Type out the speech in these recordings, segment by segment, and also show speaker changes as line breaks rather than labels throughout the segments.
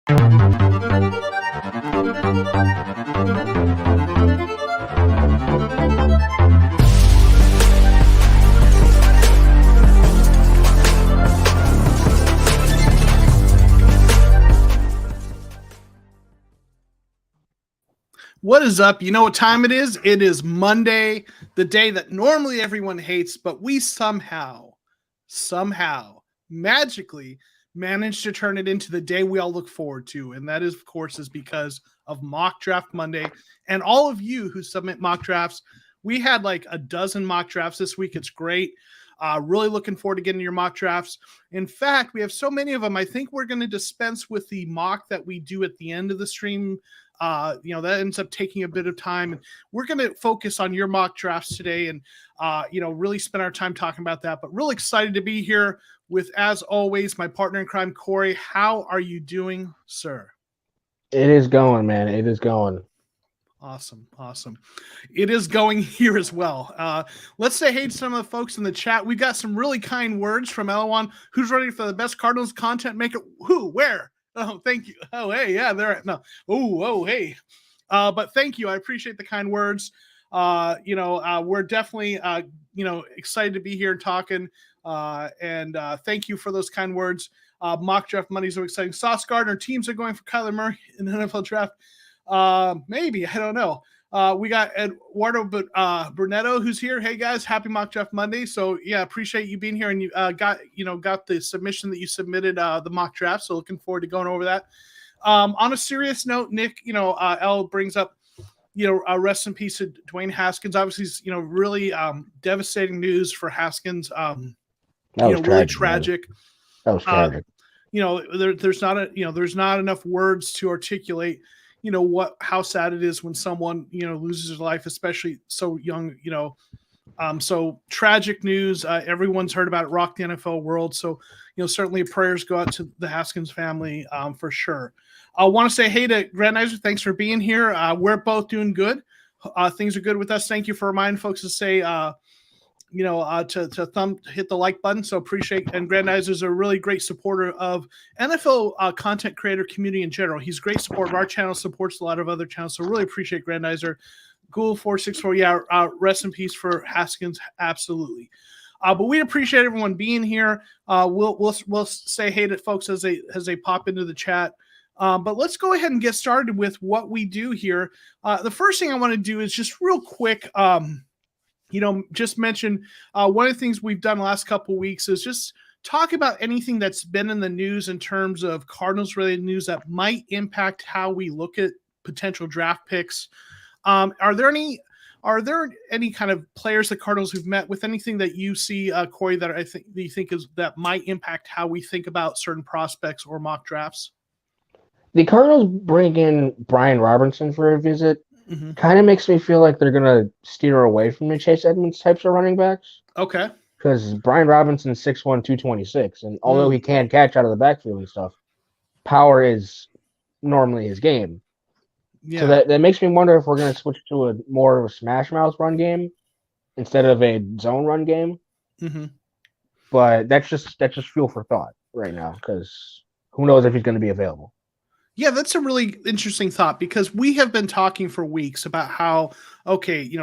What is up? You know what time it is? It is Monday, the day that normally everyone hates, but we somehow, magically managed to turn it into the day we all look forward to. And that is, of course, is because of Mock Draft Monday. And all of you who submit mock drafts, we had like a dozen mock drafts this week. It's great. Really looking forward to getting your mock drafts. In fact, we have so many of them. I think we're going to dispense with the mock that we do at the end of the stream. That ends up taking a bit of time, and we're going to focus on your mock drafts today and, really spend our time talking about that, but really excited to be here with, as always, my partner in crime, Corey. How are you doing, sir?
It is going, man. It is going.
Awesome. It is going here as well. Let's say hey to some of the folks in the chat. We've got some really kind words from Elawan, who's ready for the best Cardinals content maker. Who? Where? Oh, thank you. Oh, hey, yeah, there. No. Oh, hey. But thank you. I appreciate the kind words. We're definitely, excited to be here talking. And thank you for those kind words. Mock Draft Monday is so exciting. Sauce Gardner, teams are going for Kyler Murray in the NFL draft. Maybe, I don't know. We got Eduardo Brunetto who's here. Hey guys, happy Mock Draft Monday. So yeah, appreciate you being here, and you got the submission that you submitted, the mock draft. So looking forward to going over that. On a serious note, Nick, L brings up, rest in peace to Dwayne Haskins. Obviously, really devastating news for Haskins. Really tragic.
That was tragic.
There's not enough words to articulate how sad it is when someone loses their life, especially so young. So tragic news. Everyone's heard about it, rocked the NFL world. So certainly prayers go out to the Haskins family, for sure. I want to say hey to Grandizer. Thanks for being here. We're both doing good. Things are good with us. Thank you for reminding folks to say to hit the like button. So appreciate, and Grandizer is a really great supporter of NFL content creator community in general. He's a great supporter of our channel, supports a lot of other channels. So really appreciate Grandizer. Ghoul464, yeah, rest in peace for Haskins, absolutely. But we appreciate everyone being here. We'll say hey to folks as they pop into the chat. But let's go ahead and get started with what we do here. The first thing I want to do is just real quick. Just mention one of the things we've done the last couple of weeks is just talk about anything that's been in the news in terms of Cardinals related news that might impact how we look at potential draft picks. Are there any kind of players the Cardinals who've met with, anything that you see, Corey, that you think that might impact how we think about certain prospects or mock drafts?
The Cardinals bring in Brian Robinson for a visit. Mm-hmm. Kind of makes me feel like they're going to steer away from the Chase Edmonds types of running backs.
Okay.
Because Brian Robinson's 6'1", 226, and although he can catch out of the backfield and stuff, power is normally his game. Yeah. So that makes me wonder if we're going to switch to a more of a smash mouth run game instead of a zone run game.
Mm-hmm.
But that's just fuel for thought right now, because who knows if he's going to be available.
Yeah, that's a really interesting thought, because we have been talking for weeks about how,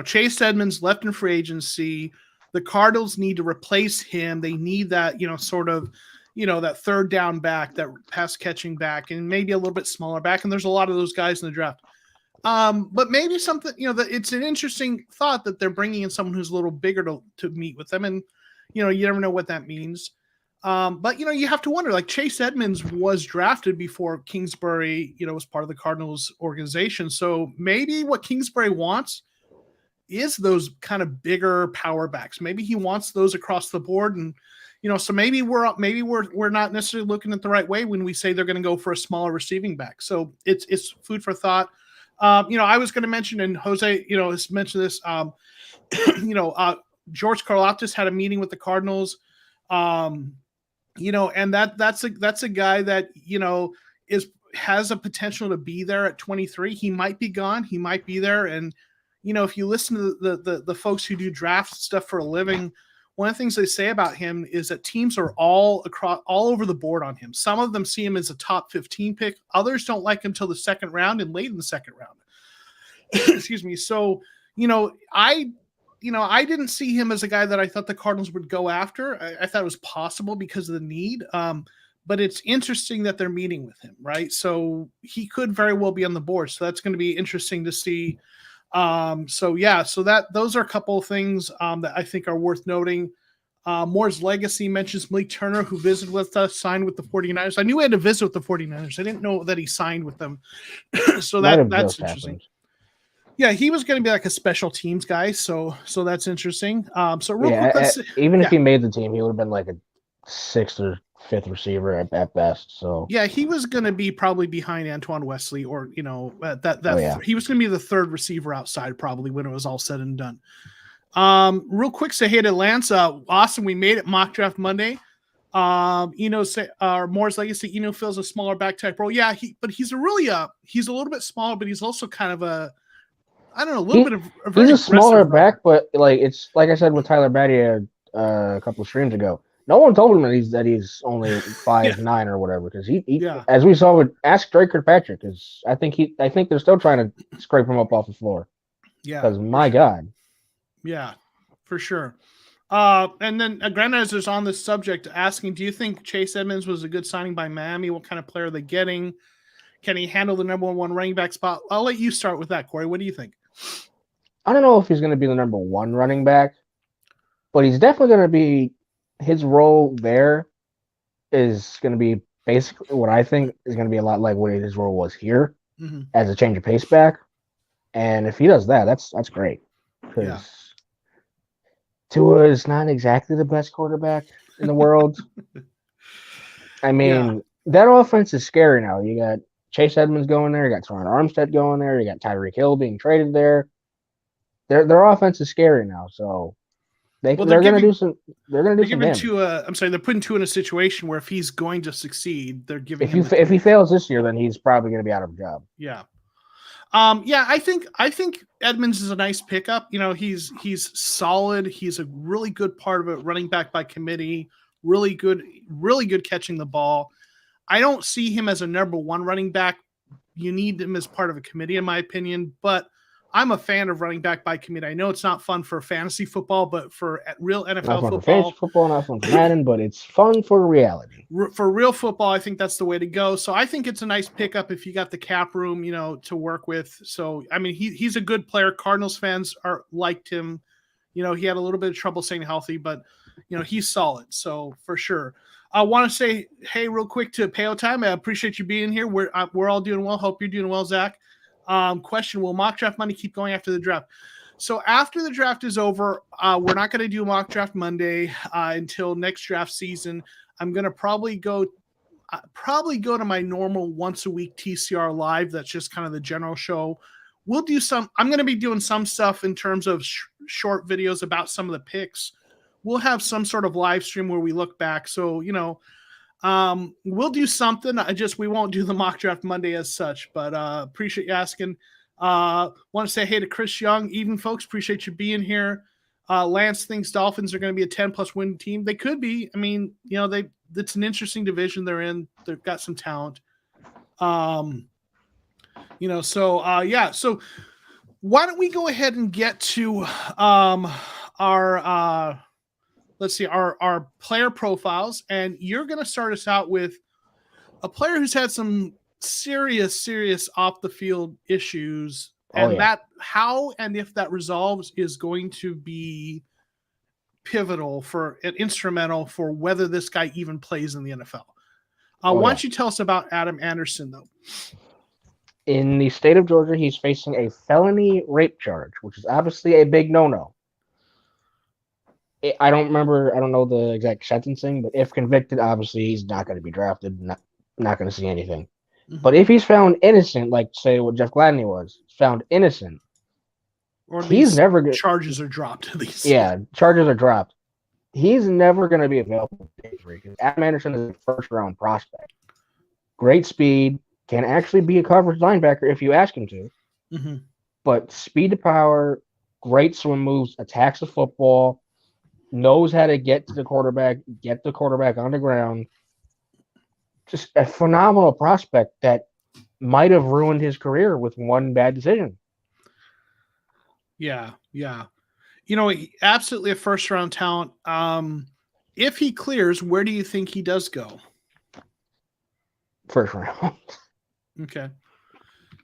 Chase Edmonds left in free agency. The Cardinals need to replace him. They need that, that third down back, that pass catching back, and maybe a little bit smaller back. And there's a lot of those guys in the draft. But maybe something, that it's an interesting thought that they're bringing in someone who's a little bigger to meet with them. And, you never know what that means. But you have to wonder, like, Chase Edmonds was drafted before Kingsbury, was part of the Cardinals organization. So maybe what Kingsbury wants is those kind of bigger power backs. Maybe he wants those across the board. And, so maybe we're not necessarily looking at the right way when we say they're going to go for a smaller receiving back. So it's food for thought. I was going to mention, and Jose, has mentioned this, George Karlaftis had a meeting with the Cardinals. And that's a guy that, has a potential to be there at 23. He might be gone. He might be there. And, if you listen to the folks who do draft stuff for a living, one of the things they say about him is that teams are all over the board on him. Some of them see him as a top 15 pick. Others don't like him till the second round and late in the second round. Excuse me. So, I didn't see him as a guy that I thought the Cardinals would go after. I thought it was possible because of the need. But it's interesting that they're meeting with him, right? So he could very well be on the board. So that's going to be interesting to see. So those are a couple of things that I think are worth noting. Moore's Legacy mentions Malik Turner, who visited with us, signed with the 49ers. I knew he had to visit with the 49ers. I didn't know that he signed with them. So that's interesting. Yeah, he was going to be like a special teams guy. So that's interesting. So real quick,
if he made the team, he would have been like a 6th or 5th receiver at best. So
yeah, he was going to be probably behind Antoine Wesley, or he was going to be the 3rd receiver outside probably when it was all said and done. Real quick, say hey to Lance. Awesome, we made it. Mock Draft Monday. Moore's Legacy. Feels a smaller back type role. Yeah, he's a little bit smaller, but he's also kind of a little bit of
he's a smaller back, but it's like I said with Tyler Batty a couple of streams ago. No one told him that he's only 5'9" or whatever, because he as we saw with Ask Drake Kirkpatrick, because I think they're still trying to scrape him up off the floor.
Yeah,
because my God.
Yeah, for sure. And then Granez is on this subject asking, do you think Chase Edmonds was a good signing by Miami? What kind of player are they getting? Can he handle the number one running back spot? I'll let you start with that, Corey. What do you think?
I don't know if he's going to be the number one running back, but he's definitely going to be – his role there is going to be basically what I think is going to be a lot like what his role was here as a change of pace back. And if he does that, that's great. Because Tua is not exactly the best quarterback in the world. I mean, that offense is scary now. You got Chase Edmonds going there. You got Teron Armstead going there. You got Tyreek Hill being traded there. Their offense is scary now. So they're going to do some. They're going to do some damage.
They're putting Tua in a situation where if he's going to succeed, they're giving him.
If he fails this year, then he's probably going to be out of a job.
Yeah. I think Edmonds is a nice pickup. He's solid. He's a really good part of it. Running back by committee. Really good catching the ball. I don't see him as a number one running back. You need him as part of a committee, in my opinion. But I'm a fan of running back by committee. I know it's not fun for fantasy football, but for real NFL
not fun
football,
for fantasy football, not fun for Madden, but it's fun for reality.
For real football, I think that's the way to go. So I think it's a nice pickup if you got the cap room, to work with. So I mean, he's a good player. Cardinals fans liked him. He had a little bit of trouble staying healthy, but he's solid. So for sure. I want to say, hey, real quick to Peo Time. I appreciate you being here. We're all doing well. Hope you're doing well, Zach. Question: will Mock Draft Monday keep going after the draft? So after the draft is over, we're not going to do Mock Draft Monday until next draft season. I'm going to probably go to my normal once a week TCR live. That's just kind of the general show. We'll do I'm going to be doing some stuff in terms of short videos about some of the picks. We'll have some sort of live stream where we look back. So, we'll do something. We won't do the Mock Draft Monday as such, but appreciate you asking. Want to say hey to Chris Young. Even folks, appreciate you being here. Lance thinks Dolphins are going to be a 10+ win team. They could be. I mean, it's an interesting division they're in. They've got some talent. So why don't we go ahead and get to our player profiles, and you're going to start us out with a player who's had some serious off the field issues, that how and if that resolves is going to be pivotal and instrumental for whether this guy even plays in the NFL. Why don't you tell us about Adam Anderson, though?
In the state of Georgia, he's facing a felony rape charge, which is obviously a big no-no. I don't know the exact sentencing, but if convicted, obviously he's not going to be drafted, not going to see anything. Mm-hmm. But if he's found innocent, like say what Jeff Gladney was, found innocent,
or he's never charges are dropped at least.
Yeah, charges are dropped. He's never going to be available because Adam Anderson is a first-round prospect. Great speed, can actually be a coverage linebacker if you ask him to. Mm-hmm. But speed to power, great swim moves, attacks the football. knows how to get to the quarterback, get the quarterback on the ground. Just a phenomenal prospect that might have ruined his career with one bad decision.
Yeah. Absolutely a first-round talent. If he clears, where do you think he does go?
First round.
Okay.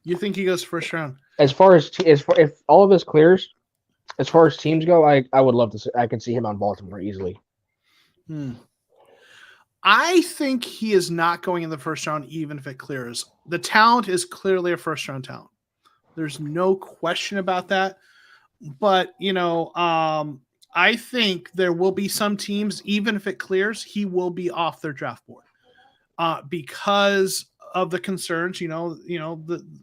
You think he goes first round?
As far as if all of this clears, as far as teams go, I would love to see. I can see him on Baltimore easily.
I think he is not going in the first round, even if it clears. The talent is clearly a first-round talent. There's no question about that. But I think there will be some teams, even if it clears, he will be off their draft board because of the concerns.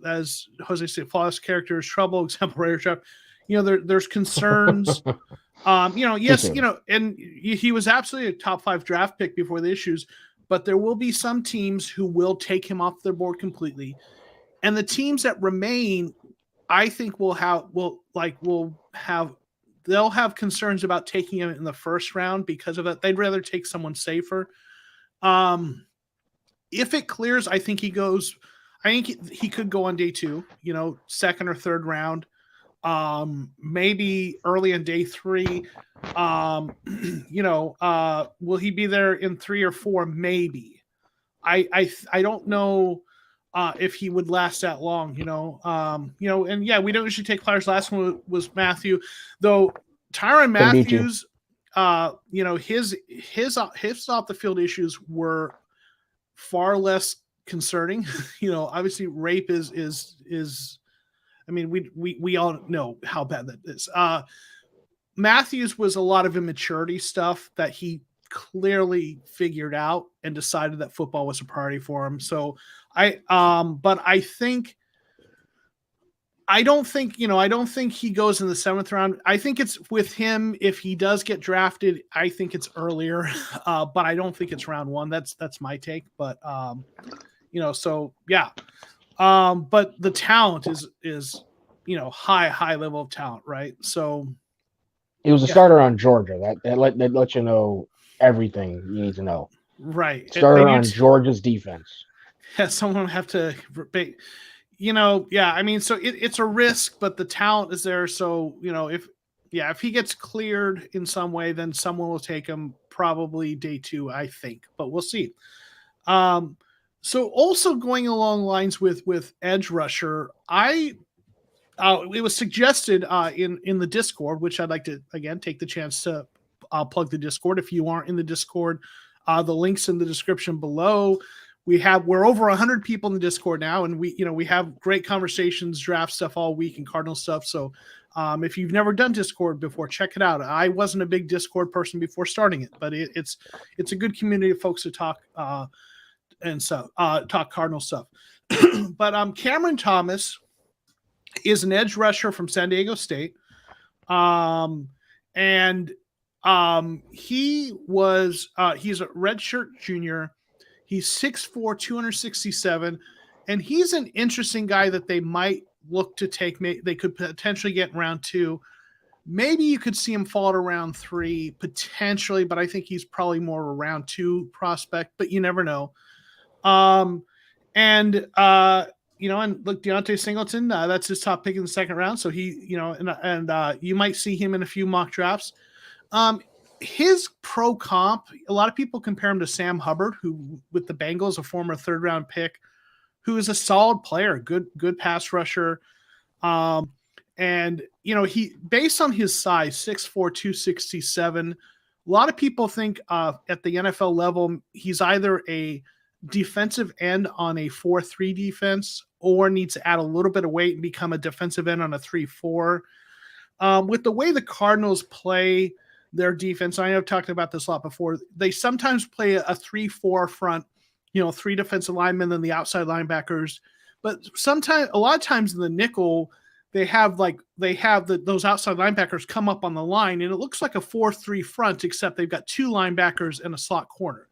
As Jose said, flawless character is trouble, exemplary trap. There's concerns. Yes, and he was absolutely a top 5 draft pick before the issues, but there will be some teams who will take him off their board completely, and the teams that remain, I think they'll have concerns about taking him in the first round because of it. They'd rather take someone safer. If it clears, I think he goes. I think he could go on day 2. Second or third round. Maybe early in day 3. Will he be there in 3 or 4? Maybe. I don't know. If he would last that long, and yeah, we don't usually take players. Last one was Matthew, though. Tyrann Matthews, his off the field issues were far less concerning. Obviously rape is. I mean, we all know how bad that is. Matthews was a lot of immaturity stuff that he clearly figured out and decided that football was a priority for him. So I don't think he goes in the 7th round. I think it's with him. If he does get drafted, I think it's earlier, but I don't think it's round 1. That's my take. But so yeah. But the talent is high level of talent, right? So
he was a starter on Georgia. That let you know everything you need to know.
Right.
Starter on Georgia's defense.
Yeah, someone would have to, yeah. I mean, so it's a risk, but the talent is there. So if he gets cleared in some way, then someone will take him probably day 2, I think. But we'll see. So also going along lines with edge rusher, it was suggested in the Discord, which I'd like to again take the chance to plug the Discord. If you aren't in the Discord, the link's in the description below. We're over 100 people in the Discord now, and we have great conversations, draft stuff all week, and Cardinal stuff. So if you've never done Discord before, check it out. I wasn't a big Discord person before starting it, but it's a good community of folks to talk and so talk Cardinal stuff. But Cameron Thomas is an edge rusher from San Diego State, and he's a redshirt junior. He's 6'4", 267, and he's an interesting guy that they might look to take. They could potentially get in round 2. Maybe you could see him fall to round 3 potentially, but I think he's probably more of a round 2 prospect. But you never know. And look, Deontay Singleton, that's his top pick in the 2nd round. So he, you might see him in a few mock drafts. His pro comp, a lot of people compare him to Sam Hubbard, who with the Bengals, a former 3rd round pick, who is a solid player, good pass rusher. And he, based on his size, 6'4", 267, a lot of people think at the NFL level, he's either a defensive end on a 4-3 defense or needs to add a little bit of weight and become a defensive end on a 3-4. With the way the Cardinals play their defense, I know I've talked about this a lot before, they sometimes play a 3-4 front, 3 defensive linemen and the outside linebackers. But a lot of times in the nickel, they have those outside linebackers come up on the line, and it looks like a 4-3 front, except they've got 2 linebackers and a slot corner.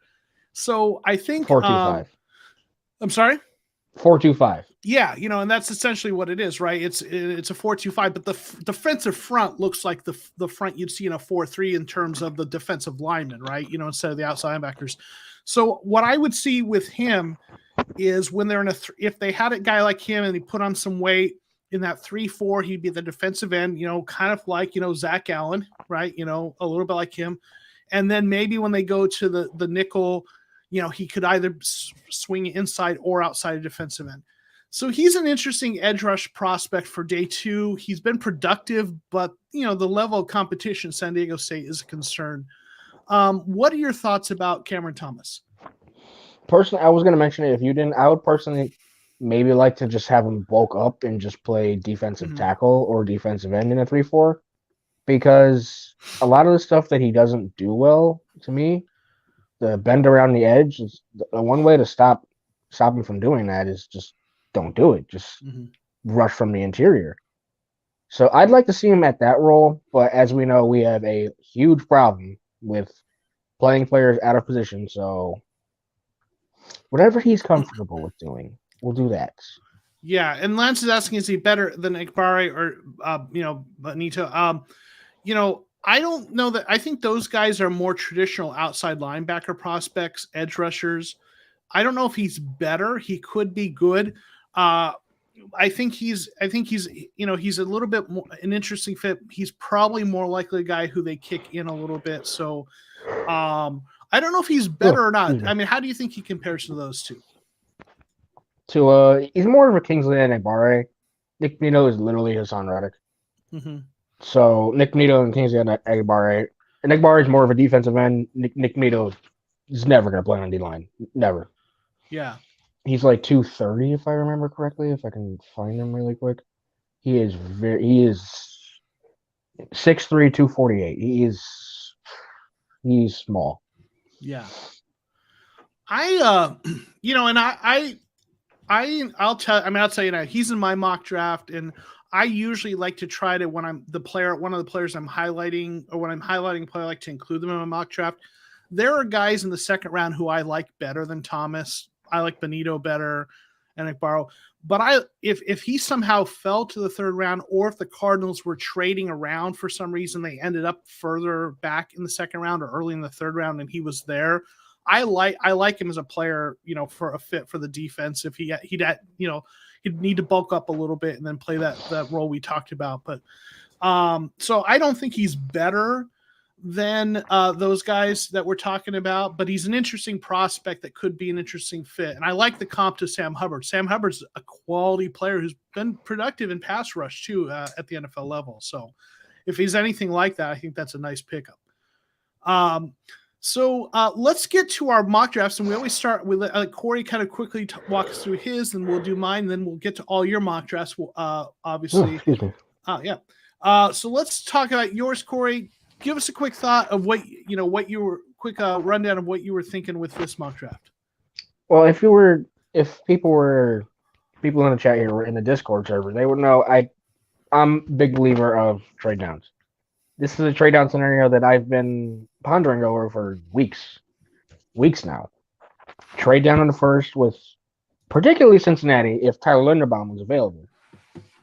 So I think
4-2-5.
I'm sorry.
4-2-5.
Yeah, and that's essentially what it is, right? It's a 4-2-5, but the defensive front looks like the front you'd see in a 4-3 in terms of the defensive linemen, right? Instead of the outside linebackers. So what I would see with him is when they're in if they had a guy like him and he put on some weight in that 3-4, he'd be the defensive end, kind of like Zach Allen, right? A little bit like him, and then maybe when they go to the nickel, he could either swing inside or outside of defensive end. So he's an interesting edge rush prospect for day 2. He's been productive, but the level of competition at San Diego State is a concern. What are your thoughts about Cameron Thomas?
Personally, I was going to mention it if you didn't. I would personally maybe like to just have him bulk up and just play defensive tackle or defensive end in a 3-4, because a lot of the stuff that he doesn't do well, to me, the bend around the edge, is the one way to stop him from doing that is just don't do it. Just rush from the interior. So I'd like to see him at that role, but as we know, we have a huge problem with playing players out of position. So whatever he's comfortable with doing, we'll do that.
Yeah, and Lance is asking, is he better than Ekbare or Benito? I don't know that. I think those guys are more traditional outside linebacker prospects, edge rushers. I don't know if he's better. He could be good. I think he's he's a little bit more an interesting fit. He's probably more likely a guy who they kick in a little bit. So I don't know if he's better or not. I mean, how do you think he compares to those two?
He's more of a Kingsley and Ekbare. Nick Nito is literally Hassan Reddick. So Nick Nito and Kingsley and Ekbare. And Ekbare is more of a defensive end. Nick Nito is never going to play on D-line. Never.
Yeah.
He's like 230, if I remember correctly, if I can find him really quick. He is 6'3", 248. He's small.
Yeah. I'll tell you now, he's in my mock draft, and I usually like to try to, when I'm one of the players I'm highlighting, or when I'm highlighting a player, I like to include them in my mock draft. There are guys in the second round who I like better than Thomas. I like Benito better and Ekbaro. But if he somehow fell to the third round, or if the Cardinals were trading around for some reason, they ended up further back in the second round or early in the third round, and he was there, I like him as a player, for a fit for the defense. If he'd need to bulk up a little bit and then play that role we talked about. But so I don't think he's better than those guys that we're talking about, but he's an interesting prospect that could be an interesting fit. And I like the comp to Sam Hubbard. Sam Hubbard's a quality player who's been productive in pass rush too at the NFL level. So if he's anything like that, I think that's a nice pickup. So let's get to our mock drafts, and we always start with Corey kind of quickly walk us through his, and we'll do mine. Then we'll get to all your mock drafts. Obviously,
excuse me.
So let's talk about yours, Corey. Give us a quick thought of what you were rundown of what you were thinking with this mock draft.
Well, if people in the chat here were in the Discord server, they would know I'm a big believer of trade downs. This is a trade down scenario that I've been pondering over for weeks now. Trade down in the first with particularly Cincinnati if Tyler Linderbaum was available,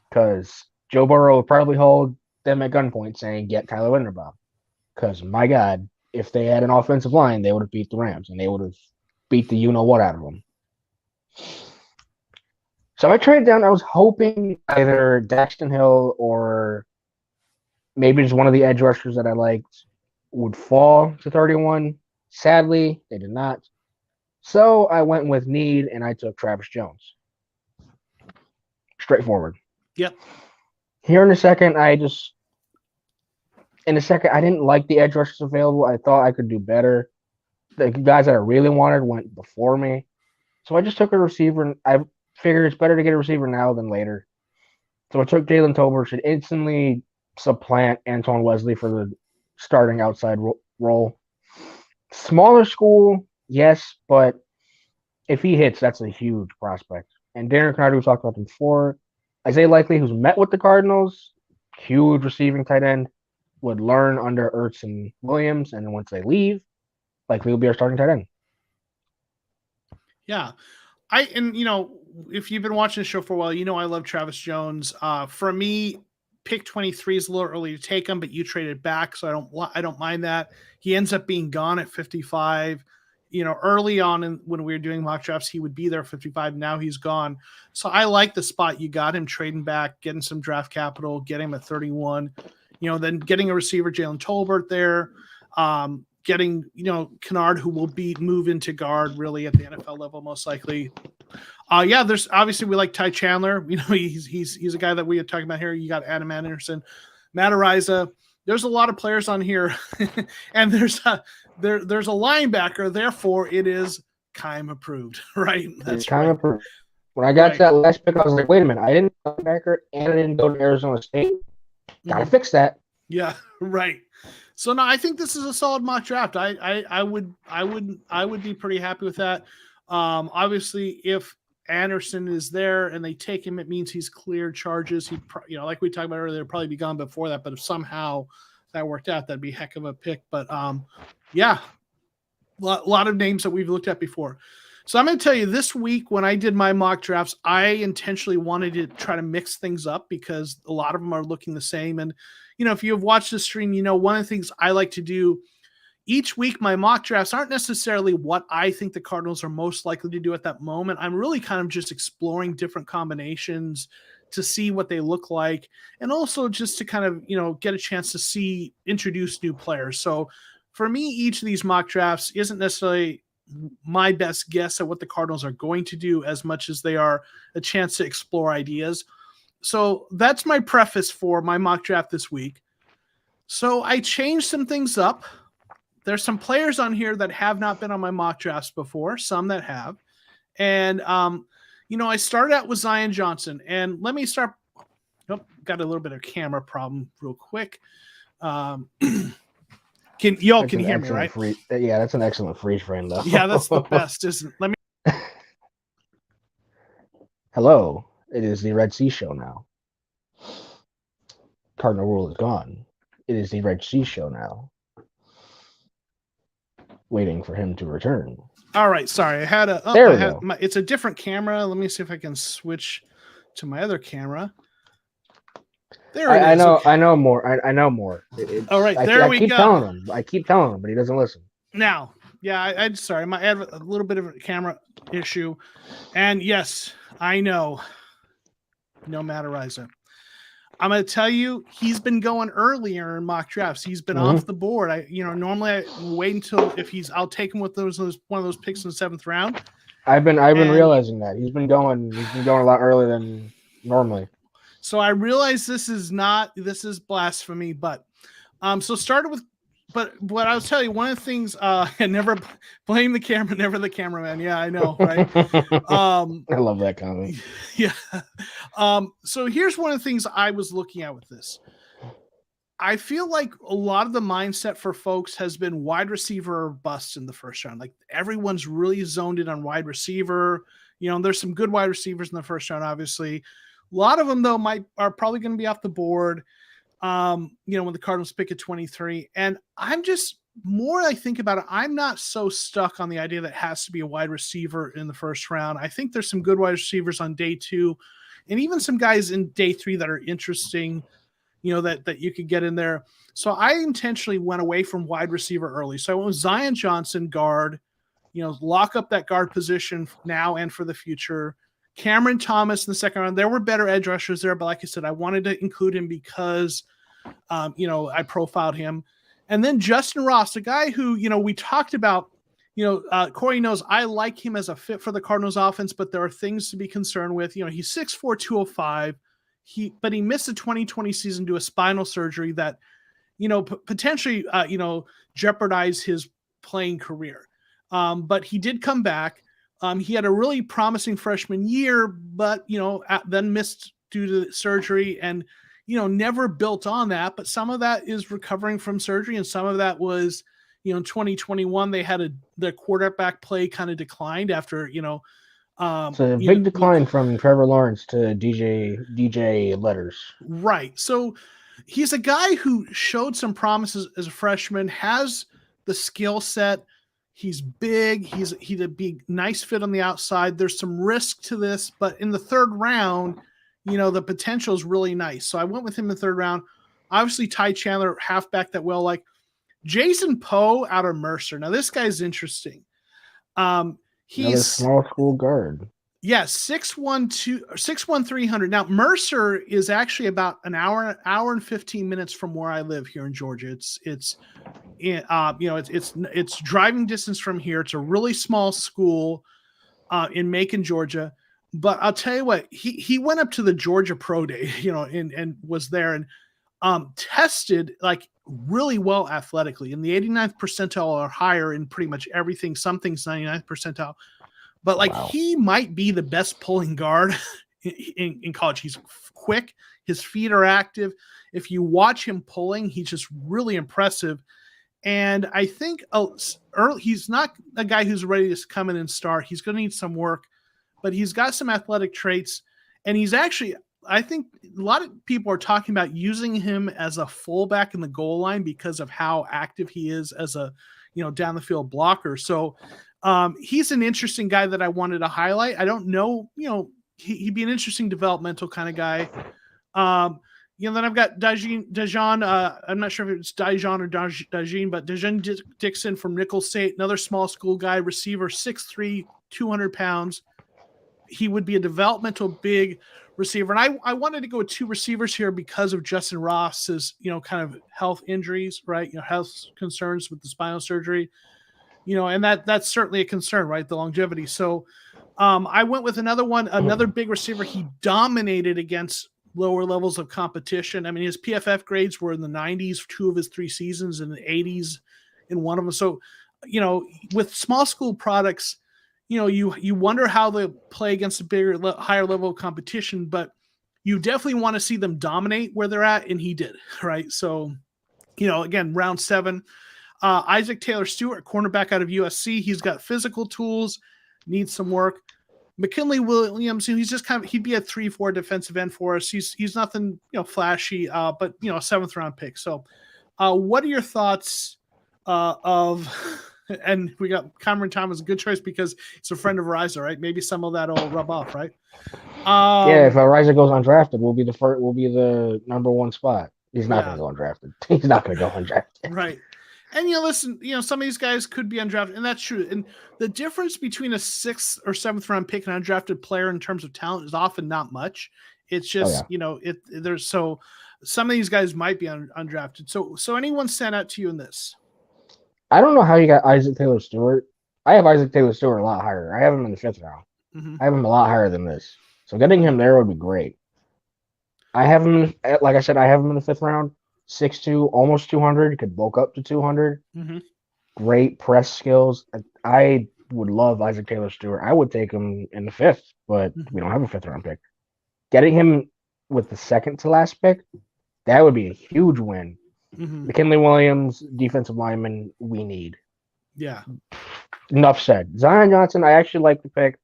because Joe Burrow would probably hold them at gunpoint saying, "Get Tyler Linderbaum." Because, my God, if they had an offensive line, they would have beat the Rams, and they would have beat the you-know-what out of them. So I traded down. I was hoping either Daxton Hill or maybe just one of the edge rushers that I liked would fall to 31. Sadly, they did not. So I went with need, and I took Travis Jones. Straightforward.
Yep.
Here in a second, I didn't like the edge rushers available. I thought I could do better. The guys that I really wanted went before me. So I just took a receiver, and I figured it's better to get a receiver now than later. So I took Jalen Tolbert, should instantly supplant Antoine Wesley for the starting outside role. Smaller school, yes, but if he hits, that's a huge prospect. And Darren Carter, we talked about him before. Isaiah Likely, who's met with the Cardinals, huge receiving tight end, would learn under Ertz and Williams, and then once they leave, Likely will be our starting tight end.
Yeah. if you've been watching the show for a while, I love Travis Jones. For me, pick 23 is a little early to take him, but you traded back, so I don't mind that. He ends up being gone at 55. Early on when we were doing mock drafts, he would be there at 55. Now he's gone. So I like the spot you got him, trading back, getting some draft capital, getting him at 31. Then getting a receiver, Jalen Tolbert there. Getting, Kennard, who will move into guard really at the NFL level, most likely. There's obviously we like Ty Chandler. He's a guy that we are talking about here. You got Adam Anderson, Matt Ariza. There's a lot of players on here, and there's a linebacker. Therefore, it is Keim approved, right?
That's Keim approved. When I got to that last pick, I was like, wait a minute, I didn't go linebacker and I didn't go to Arizona State. Gotta fix that.
Yeah, right. So no, I think this is a solid mock draft. I would be pretty happy with that. Obviously, if Anderson is there and they take him, it means he's cleared charges. He, like we talked about earlier, probably be gone before that. But if somehow that worked out, that'd be a heck of a pick. But a lot of names that we've looked at before. So I'm going to tell you, this week when I did my mock drafts, I intentionally wanted to try to mix things up because a lot of them are looking the same. And if you have watched the stream, one of the things I like to do each week, my mock drafts aren't necessarily what I think the Cardinals are most likely to do at that moment. I'm really kind of just exploring different combinations to see what they look like. And also just to kind of, get a chance to introduce new players. So for me, each of these mock drafts isn't necessarily my best guess at what the Cardinals are going to do as much as they are a chance to explore ideas. So that's my preface for my mock draft this week. So I changed some things up. There's some players on here that have not been on my mock drafts before, some that have. And, I started out with Zion Johnson. And let me start. Oh, got a little bit of camera problem real quick. Can you hear me, right?
That's an excellent freeze frame, though.
Yeah, that's the best, isn't it? Let me.
Hello, it is the Red Sea Show now. Cardinal Rule is gone. It is the Red Sea Show now. Waiting for him to return.
All right, sorry. It's a different camera. Let me see if I can switch to my other camera. There it is.
I know more. I know more.
All right, we go.
I keep telling him, but he doesn't listen.
Now, I'm sorry. I had a little bit of a camera issue. And yes, I know. No matter what. I'm going to tell you, he's been going earlier in mock drafts. He's been off the board. Normally I wait until I'll take him with one of those picks in the 7th round.
I've been realizing that he's been going a lot earlier than normally.
So I realize this is blasphemy, but but what I was telling you, one of the things, and never blame the camera, never the cameraman. Yeah, I know, right?
I love that comment.
Yeah. So here's one of the things I was looking at with this. I feel like a lot of the mindset for folks has been wide receiver or bust in the first round. Like everyone's really zoned in on wide receiver. There's some good wide receivers in the first round, obviously. A lot of them, though, are probably going to be off the board. When the Cardinals pick at 23. And I'm just, more I think about it, I'm not so stuck on the idea that it has to be a wide receiver in the first round. I think there's some good wide receivers on day 2 and even some guys in day 3 that are interesting, that you could get in there. So I intentionally went away from wide receiver early. So I went with Zion Johnson, guard, lock up that guard position now and for the future. Cameron Thomas in the 2nd round. There were better edge rushers there, but like I said, I wanted to include him because, I profiled him. And then Justin Ross, a guy who, we talked about, Corey knows I like him as a fit for the Cardinals offense, but there are things to be concerned with. He's 6'4", 205. But he missed the 2020 season due to a spinal surgery that, potentially, jeopardized his playing career. But he did come back. He had a really promising freshman year, but, then missed due to surgery and, never built on that. But some of that is recovering from surgery. And some of that was, in 2021, they had the quarterback play kind of declined after, so
a big decline from Trevor Lawrence to DJ Letters.
Right. So he's a guy who showed some promises as a freshman, has the skill set. He's big. He'd be nice fit on the outside. There's some risk to this, but in the third round, the potential is really nice. So I went with him in the third round. Obviously, Ty Chandler, halfback that well, like Jason Poe out of Mercer. Now this guy's interesting. He's
small school guard.
Yeah, 6'1", 300. Now Mercer is actually about an hour and 15 minutes from where I live here in Georgia. It's driving distance from here. It's a really small school in Macon, Georgia. But I'll tell you what, he went up to the Georgia Pro Day, and was there and tested like really well athletically in the 89th percentile or higher in pretty much everything. Some things 99th percentile. But he might be the best pulling guard in college. He's quick. His feet are active. If you watch him pulling, he's just really impressive. And I think he's not a guy who's ready to come in and start. He's going to need some work, but he's got some athletic traits. And he's actually, I think a lot of people are talking about using him as a fullback in the goal line because of how active he is as a, down the field blocker. So, he's an interesting guy that I wanted to highlight. I don't know, he'd be an interesting developmental kind of guy. Then I've got Dajon. I'm not sure if it's Dajon or Dajon, but Dajon Dixon from Nicholls State, another small school guy, receiver, 6'3", 200 pounds. He would be a developmental big receiver. And I wanted to go with two receivers here because of Justin Ross's, kind of health injuries, right? Health concerns with the spinal surgery. And that's certainly a concern, right? The longevity. So I went with another big receiver. He dominated against lower levels of competition. I mean, his PFF grades were in the 90s, 2 of his 3 seasons, in the 80s in one of them. So, with small school products, you wonder how they play against a bigger, higher level of competition, but you definitely want to see them dominate where they're at. And he did, right? So, again, round 7, Isaac Taylor Stewart, cornerback out of USC. He's got physical tools, needs some work. McKinley Williams, he'd be a 3-4 defensive end for us. He's nothing, flashy, but a 7th round pick. So, what are your thoughts and we got Cameron Thomas, a good choice because it's a friend of Riza, right? Maybe some of that will rub off, right?
If Riza goes undrafted, we'll be the number 1 spot. He's not going to go undrafted. He's not going to go undrafted.
Right. And listen, some of these guys could be undrafted, and that's true. And the difference between a 6th or 7th round pick and an undrafted player in terms of talent is often not much. It's just, so some of these guys might be undrafted. So anyone stand out to you in this?
I don't know how you got Isaac Taylor Stewart. I have Isaac Taylor Stewart a lot higher. I have him in the 5th round. Mm-hmm. I have him a lot higher than this. So getting him there would be great. I have him, like I said, I have him in the 5th round. 6'2", almost 200, could bulk up to 200. Mm-hmm. Great press skills. I would love Isaac Taylor Stewart. I would take him in the 5th, but we don't have a 5th round pick. Getting him with the 2nd to last pick, that would be a huge win. Mm-hmm. McKinley Williams, defensive lineman, we need.
Yeah.
Enough said. Zion Johnson, I actually like the pick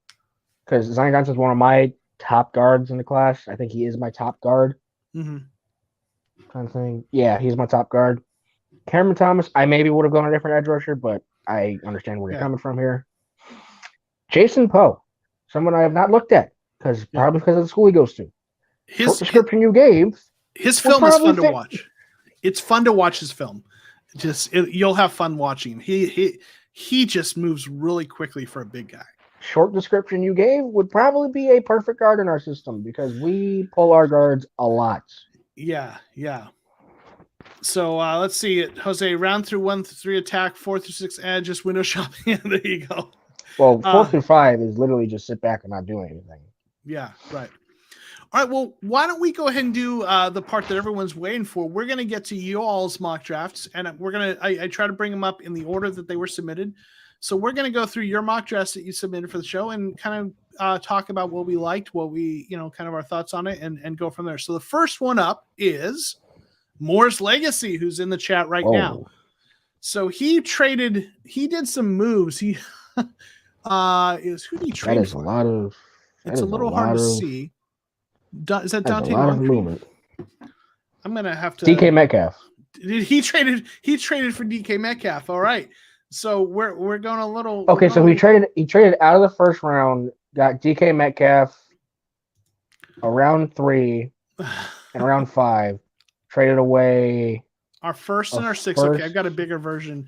because Zion Johnson is one of my top guards in the class. I think he is my top guard. Mm-hmm. Kind of thing. Yeah, he's my top guard. Cameron Thomas, I maybe would have gone a different edge rusher, but I understand where you're coming from here. Jason Poe, someone I have not looked at probably because of the school he goes to. His description you gave.
His film is fun to watch. It's fun to watch his film. You'll have fun watching him. He just moves really quickly for a big guy.
Short description you gave would probably be a perfect guard in our system because we pull our guards a lot.
Yeah. So let's see it. Jose, round through 1 through 3 attack, 4 through 6 edge, just window shopping. There you go.
Well, 4 through 5 is literally just sit back and not do anything.
Yeah, right. All right, well, why don't we go ahead and do the part that everyone's waiting for? We're going to get to you all's mock drafts, and I try to bring them up in the order that they were submitted. So we're going to go through your mock drafts that you submitted for the show and kind of talk about what we liked, what we, kind of our thoughts on it and go from there. So the first one up is Moore's Legacy, who's in the chat right now. So he did some moves. Who did he trade?
That is for?
It's a little hard to see. Is that Dante Moncrief? I'm going to have to.
DK Metcalf.
He traded for DK Metcalf. All right. So we're going a little.
Okay, so he traded out of the first round, got DK Metcalf around 3 and around 5, traded away
our first and our 6th.
first.
Okay, I've got a bigger version.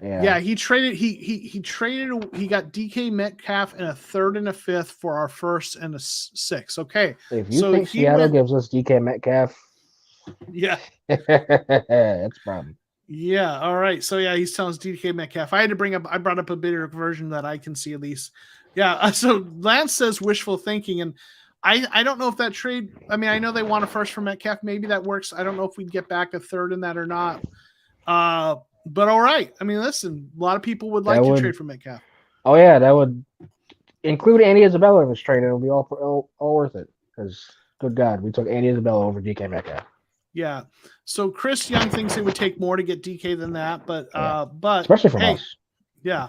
Yeah,
he traded. He traded. He got DK Metcalf and a 3rd and a 5th for our 1st and a 6th. Okay,
if you think Seattle gives us DK Metcalf,
yeah,
that's a problem.
Yeah. All right. So yeah, he's telling us DK Metcalf. I brought up a bigger version that I can see at least. Yeah. So Lance says wishful thinking, and I don't know if that trade. I mean, I know they want a 1st for Metcalf. Maybe that works. I don't know if we'd get back a 3rd in that or not. But all right. I mean, listen, a lot of people would like to trade for Metcalf.
Oh yeah, that would include Andy Isabella if it's traded. It'll be all worth it. Because good God, we took Andy Isabella over DK Metcalf.
Yeah. So Chris Young thinks it would take more to get DK than that, but
especially from us.
Yeah.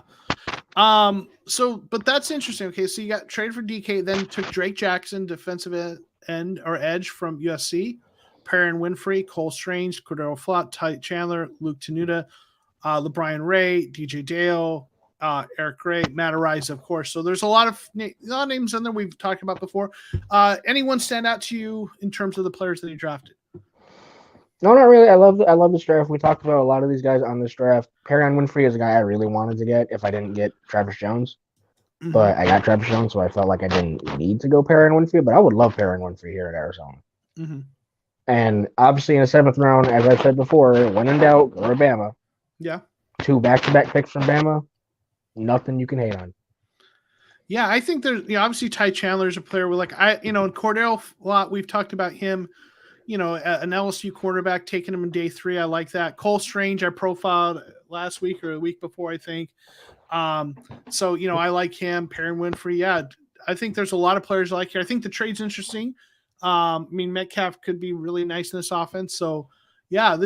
But that's interesting. Okay, so you got traded for DK, then took Drake Jackson, defensive end or edge from USC, Perrin Winfrey, Cole Strange, Cordero Flott, Ty Chandler, Luke Tenuta, LeBrian Ray, DJ Dale, Eric Gray, Matt Arise, of course. So there's a lot of names in there we've talked about before. Anyone stand out to you in terms of the players that you drafted?
No, not really. I love this draft. We talked about a lot of these guys on this draft. Perrin Winfrey is a guy I really wanted to get if I didn't get Travis Jones. Mm-hmm. But I got Travis Jones, so I felt like I didn't need to go Perrin Winfrey, but I would love Perrin Winfrey here at Arizona.
Mm-hmm.
And obviously in the 7th round, as I said before, when in doubt, go to Bama.
Yeah.
2 back-to-back picks from Bama. Nothing you can hate on.
Yeah, I think there's obviously Ty Chandler is a player with and Cordell Flott, we've talked about him. An LSU quarterback, taking him in day 3. I like that. Cole Strange, I profiled last week or a week before, I think. So I like him. Perrin Winfrey. Yeah, I think there's a lot of players I like here. I think the trade's interesting. I mean, Metcalf could be really nice in this offense. So, yeah,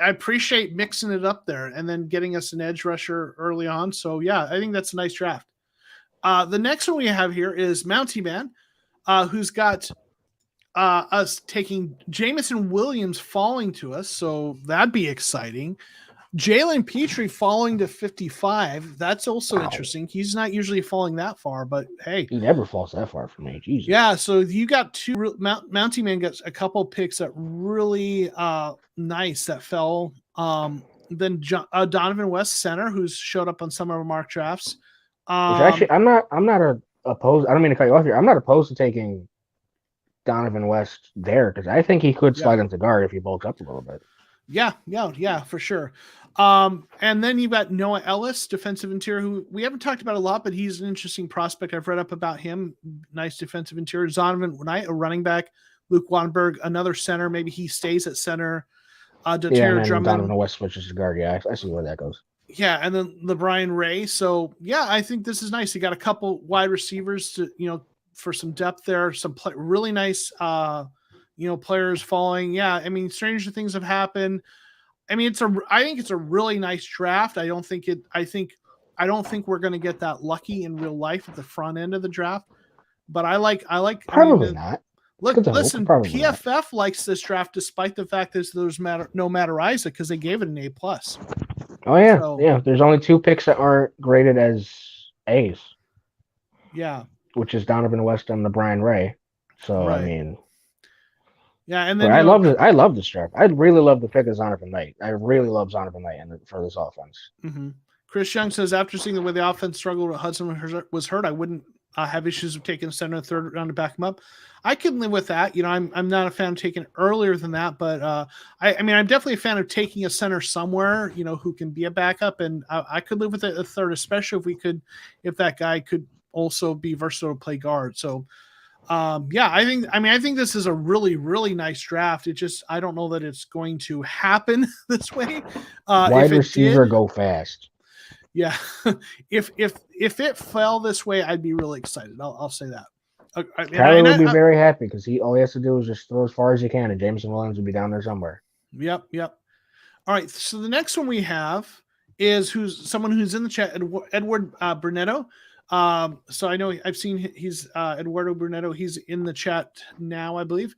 I appreciate mixing it up there and then getting us an edge rusher early on. So, yeah, I think that's a nice draft. The next one we have here is Mountie Man, who's got us taking Jamison Williams falling to us. So that'd be exciting. Jalen Petrie falling to 55. That's also interesting. He's not usually falling that far, but hey.
He never falls that far for me. Jesus.
Yeah, so you got 2 Mountie Man got a couple picks that really nice that fell. Then Donovan West, center, who's showed up on some of our mock drafts.
Which actually, I'm not opposed. I don't mean to cut you off here. I'm not opposed to taking Donovan West there because I think he could slide into guard if he bulks up a little bit.
Yeah, for sure. And then you've got Noah Ellis, defensive interior, who we haven't talked about a lot, but he's an interesting prospect. I've read up about him. Nice defensive interior. Zonovan Knight, a running back. Luke Wanberg, another center. Maybe he stays at center.
Drummond. Donovan West switches to guard. Yeah, I see where that goes.
Yeah, and then LeBrian Ray. So, yeah, I think this is nice. You got a couple wide receivers to, for some depth there. Some really nice, players falling. Yeah, I mean, stranger things have happened. I mean, I think it's a really nice draft. I don't think we're going to get that lucky in real life at the front end of the draft. But I like.
Probably not.
Listen, PFF likes this draft despite the fact that there's no Matter Isaac because they gave it an A+.
Oh yeah, yeah. There's only 2 picks that aren't graded as A's.
Yeah.
Which is Donovan West and LeBrian Ray. So
right.
I mean,
yeah, and then
I love this draft. I really love the pick of Zonovan Knight. I really love Zonovan Knight for this offense.
Mm-hmm. Chris Young says after seeing the way the offense struggled, Hudson was hurt. I wouldn't have issues of taking a center in the 3rd round to back him up. I can live with that. I'm not a fan of taking it earlier than that, but I mean, I'm definitely a fan of taking a center somewhere, who can be a backup, and I could live with it a 3rd, especially if that guy could also be versatile to play guard. So, I think this is a really, really nice draft. I don't know that it's going to happen this way.
Wide receiver go fast.
Yeah. if it fell this way, I'd be really excited. I'll say that.
Tyler would be very happy because all he has to do is just throw as far as he can, and Jameson Williams will be down there somewhere.
Yep. All right. So the next one we have is someone who's in the chat, Edward Brunetto. So I know I've seen he's Eduardo Brunetto. He's in the chat now, I believe.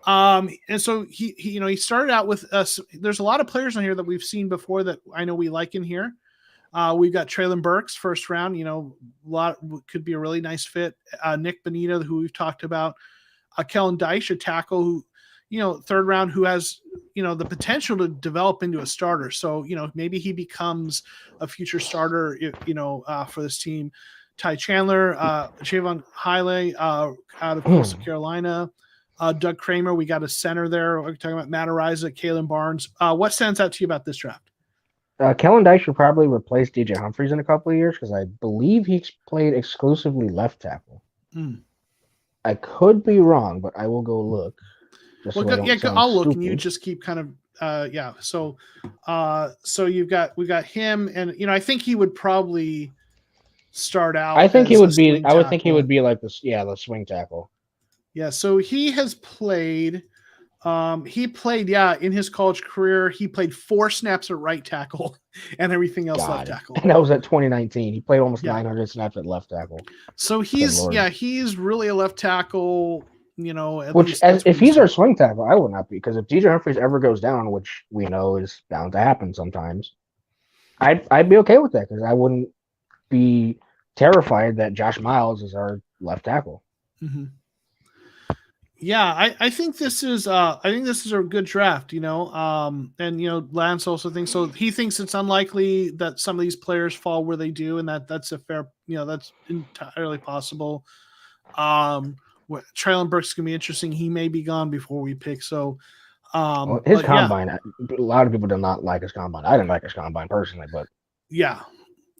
And so he started out with us. There's a lot of players on here that we've seen before that I know we like in here. We've got Traylon Burks, first round. Could be a really nice fit. Nick Bonita, who we've talked about. Kellen Dyche, a tackle who, third round, who has, the potential to develop into a starter. So, maybe he becomes a future starter, for this team. Ty Chandler, Javon Hiley out of Coastal Carolina. Doug Kramer, we got a center there. We're talking about Matt Ariza, Kalen Barnes. What stands out to you about this draft?
Kellen Dyche should probably replace DJ Humphries in a couple of years because I believe he's played exclusively left tackle. I could be wrong, but I will go look.
I'll look, and you just keep kind of So we've got him, and I think he would probably start out.
I think he would be. I would think he would be like this. Yeah, the swing tackle.
Yeah. So he has played. In his college career, he played 4 snaps at right tackle and everything else left tackle.
And that was at 2019. He played almost 900 snaps at left tackle.
So he's really a left tackle.
If he's our swing tackle, I would not be, because if DJ Humphries ever goes down, which we know is bound to happen sometimes, I'd be okay with that, because I wouldn't be terrified that Josh Miles is our left tackle.
Mm-hmm. Yeah, I think this is a good draft, and Lance also thinks so. He thinks it's unlikely that some of these players fall where they do, and that's a fair, that's entirely possible. Traylon Burks is gonna be interesting. He may be gone before we pick. So,
his combine. A lot of people do not like his combine. I didn't like his combine personally, but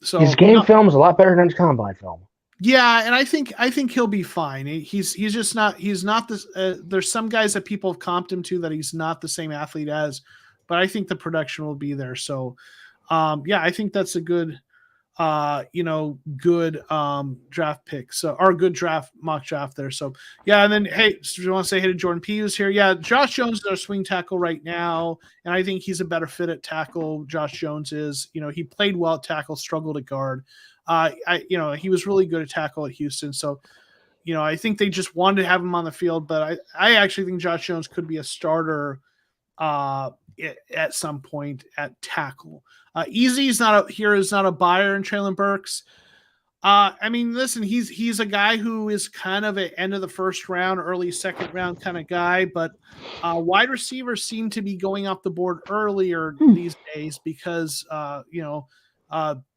so
his game film is a lot better than his combine film.
Yeah, and I think he'll be fine. He's just not. He's not this. There's some guys that people have comped him to that he's not the same athlete as, but I think the production will be there. So, I think that's a good. Good draft pick. So, or good mock draft there. So, and then, hey, do you want to say hey to Jordan P. who's here? Yeah, Josh Jones is our swing tackle right now, and I think he's a better fit at tackle. Josh Jones is. He played well at tackle, struggled at guard. He was really good at tackle at Houston. So, I think they just wanted to have him on the field, but I actually think Josh Jones could be a starter at some point at tackle. Easy is not a buyer in Traylon Burks. Listen, he's a guy who is kind of an end of the first round, early second round kind of guy, but wide receivers seem to be going off the board earlier these days because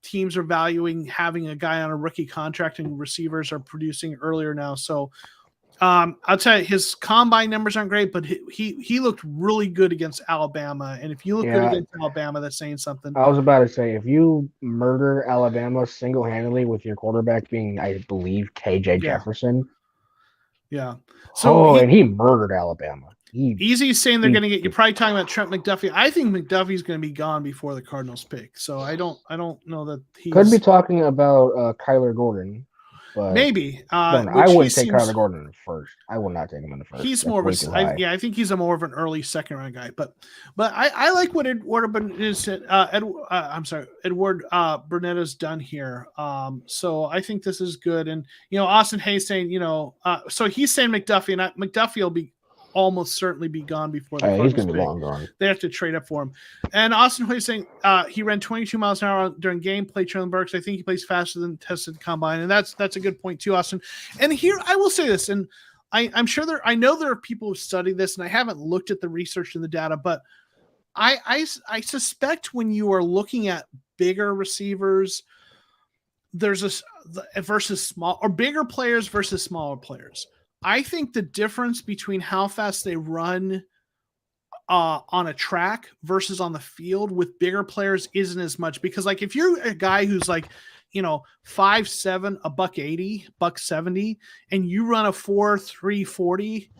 teams are valuing having a guy on a rookie contract, and receivers are producing earlier now. So I'll tell you, his combine numbers aren't great, but he looked really good against Alabama. And if you look good against Alabama, that's saying something.
I was about to say, if you murder Alabama single-handedly with your quarterback being, I believe, KJ Jefferson.
Yeah.
And he murdered Alabama.
Easy's saying they're going to get. You're probably talking about Trent McDuffie. I think McDuffie's going to be gone before the Cardinals pick. So I don't know that he
could be talking about Kyler Gordon. But
maybe.
I wouldn't take Kyler Gordon in the first. I would not take him in the first.
He's more of a I think he's more of an early second round guy. But I like what Edward Burnett has done here. So I think this is good. And Austin Hayes saying, so he's saying McDuffie, and McDuffie will be almost certainly be gone before the
he's going to be long gone.
They have to trade up for him. And Austin Hoy saying he ran 22 miles an hour during game play. Traylon Burks, I think he plays faster than tested combine, and that's a good point too, Austin. And here I will say this, and I'm sure I know there are people who study this, and I haven't looked at the research and the data, but I suspect when you are looking at bigger receivers, there's versus small, or bigger players versus smaller players. I think the difference between how fast they run on a track versus on the field with bigger players isn't as much, because like if you're a guy who's like, 5'7", $180, $170, and you run a 4.3 40,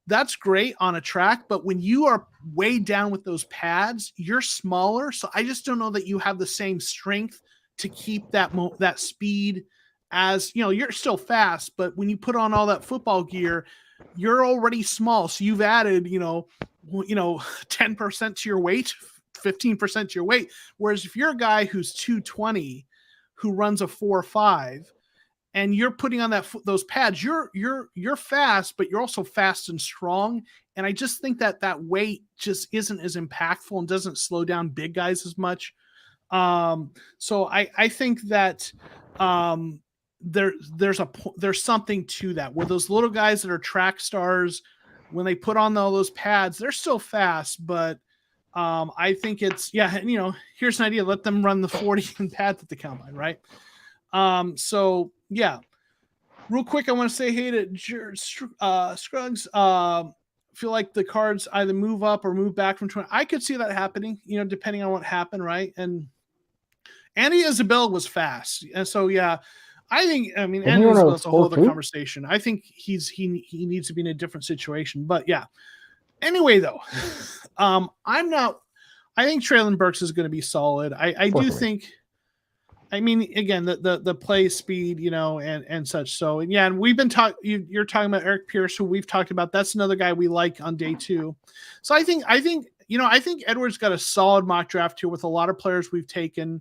that's great on a track. But when you are way down with those pads, you're smaller. So I just don't know that you have the same strength to keep that speed. As you're still fast, but when you put on all that football gear, you're already small. So you've added, 10% to your weight, 15% to your weight. Whereas if you're a guy who's 220, who runs a 4.5, and you're putting on those pads, you're fast, but you're also fast and strong. And I just think that weight just isn't as impactful and doesn't slow down big guys as much. So I think that there's something to that where those little guys that are track stars, when they put on all those pads, they're still fast, but I think it's here's an idea: let them run the 40 and pads at the combine, right? So yeah, real quick, I want to say hey to Scruggs. Feel like the Cards either move up or move back from 20. I could see that happening, depending on what happened, right? And Andy Isabella was fast, and so yeah, Andy Isabell's a whole other conversation. I think he needs to be in a different situation, but yeah. Anyway, though, I think Traylon Burks is going to be solid. I do think. I mean, again, the play speed, and such. So, and yeah, and we've been you're talking about Eric Pierce, who we've talked about. That's another guy we like on day 2. So I think Edwards got a solid mock draft here with a lot of players we've taken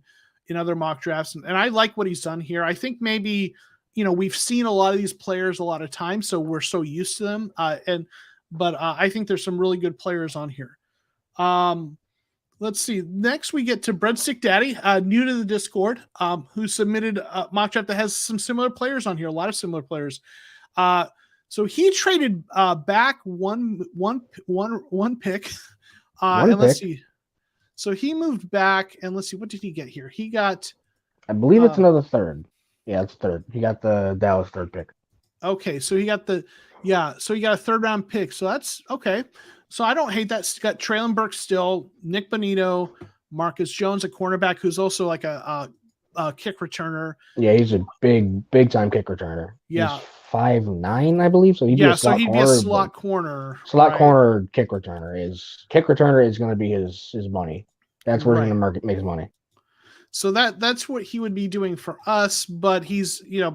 in other mock drafts, and I like what he's done here. I think maybe we've seen a lot of these players a lot of times, so we're so used to them. But I think there's some really good players on here. Let's see. Next, we get to Breadstick Daddy, new to the Discord, who submitted a mock draft that has some similar players on here, a lot of similar players. So he traded back one pick. Let's see. So he moved back, and let's see, what did he get here? He got,
I believe it's another third. Yeah, it's third. He got the Dallas third pick.
Okay, so he got so he got a third round pick. So that's okay. So I don't hate that. He's got Traylon Burks still, Nick Bonito, Marcus Jones, a cornerback who's also like a kick returner.
Yeah, he's a big time kick returner.
Yeah,
he's 5'9", I believe. So he'd be a slot
corner.
Slot corner kick returner is going to be his money. That's where he's going to make his money.
So that's what he would be doing for us, but he's you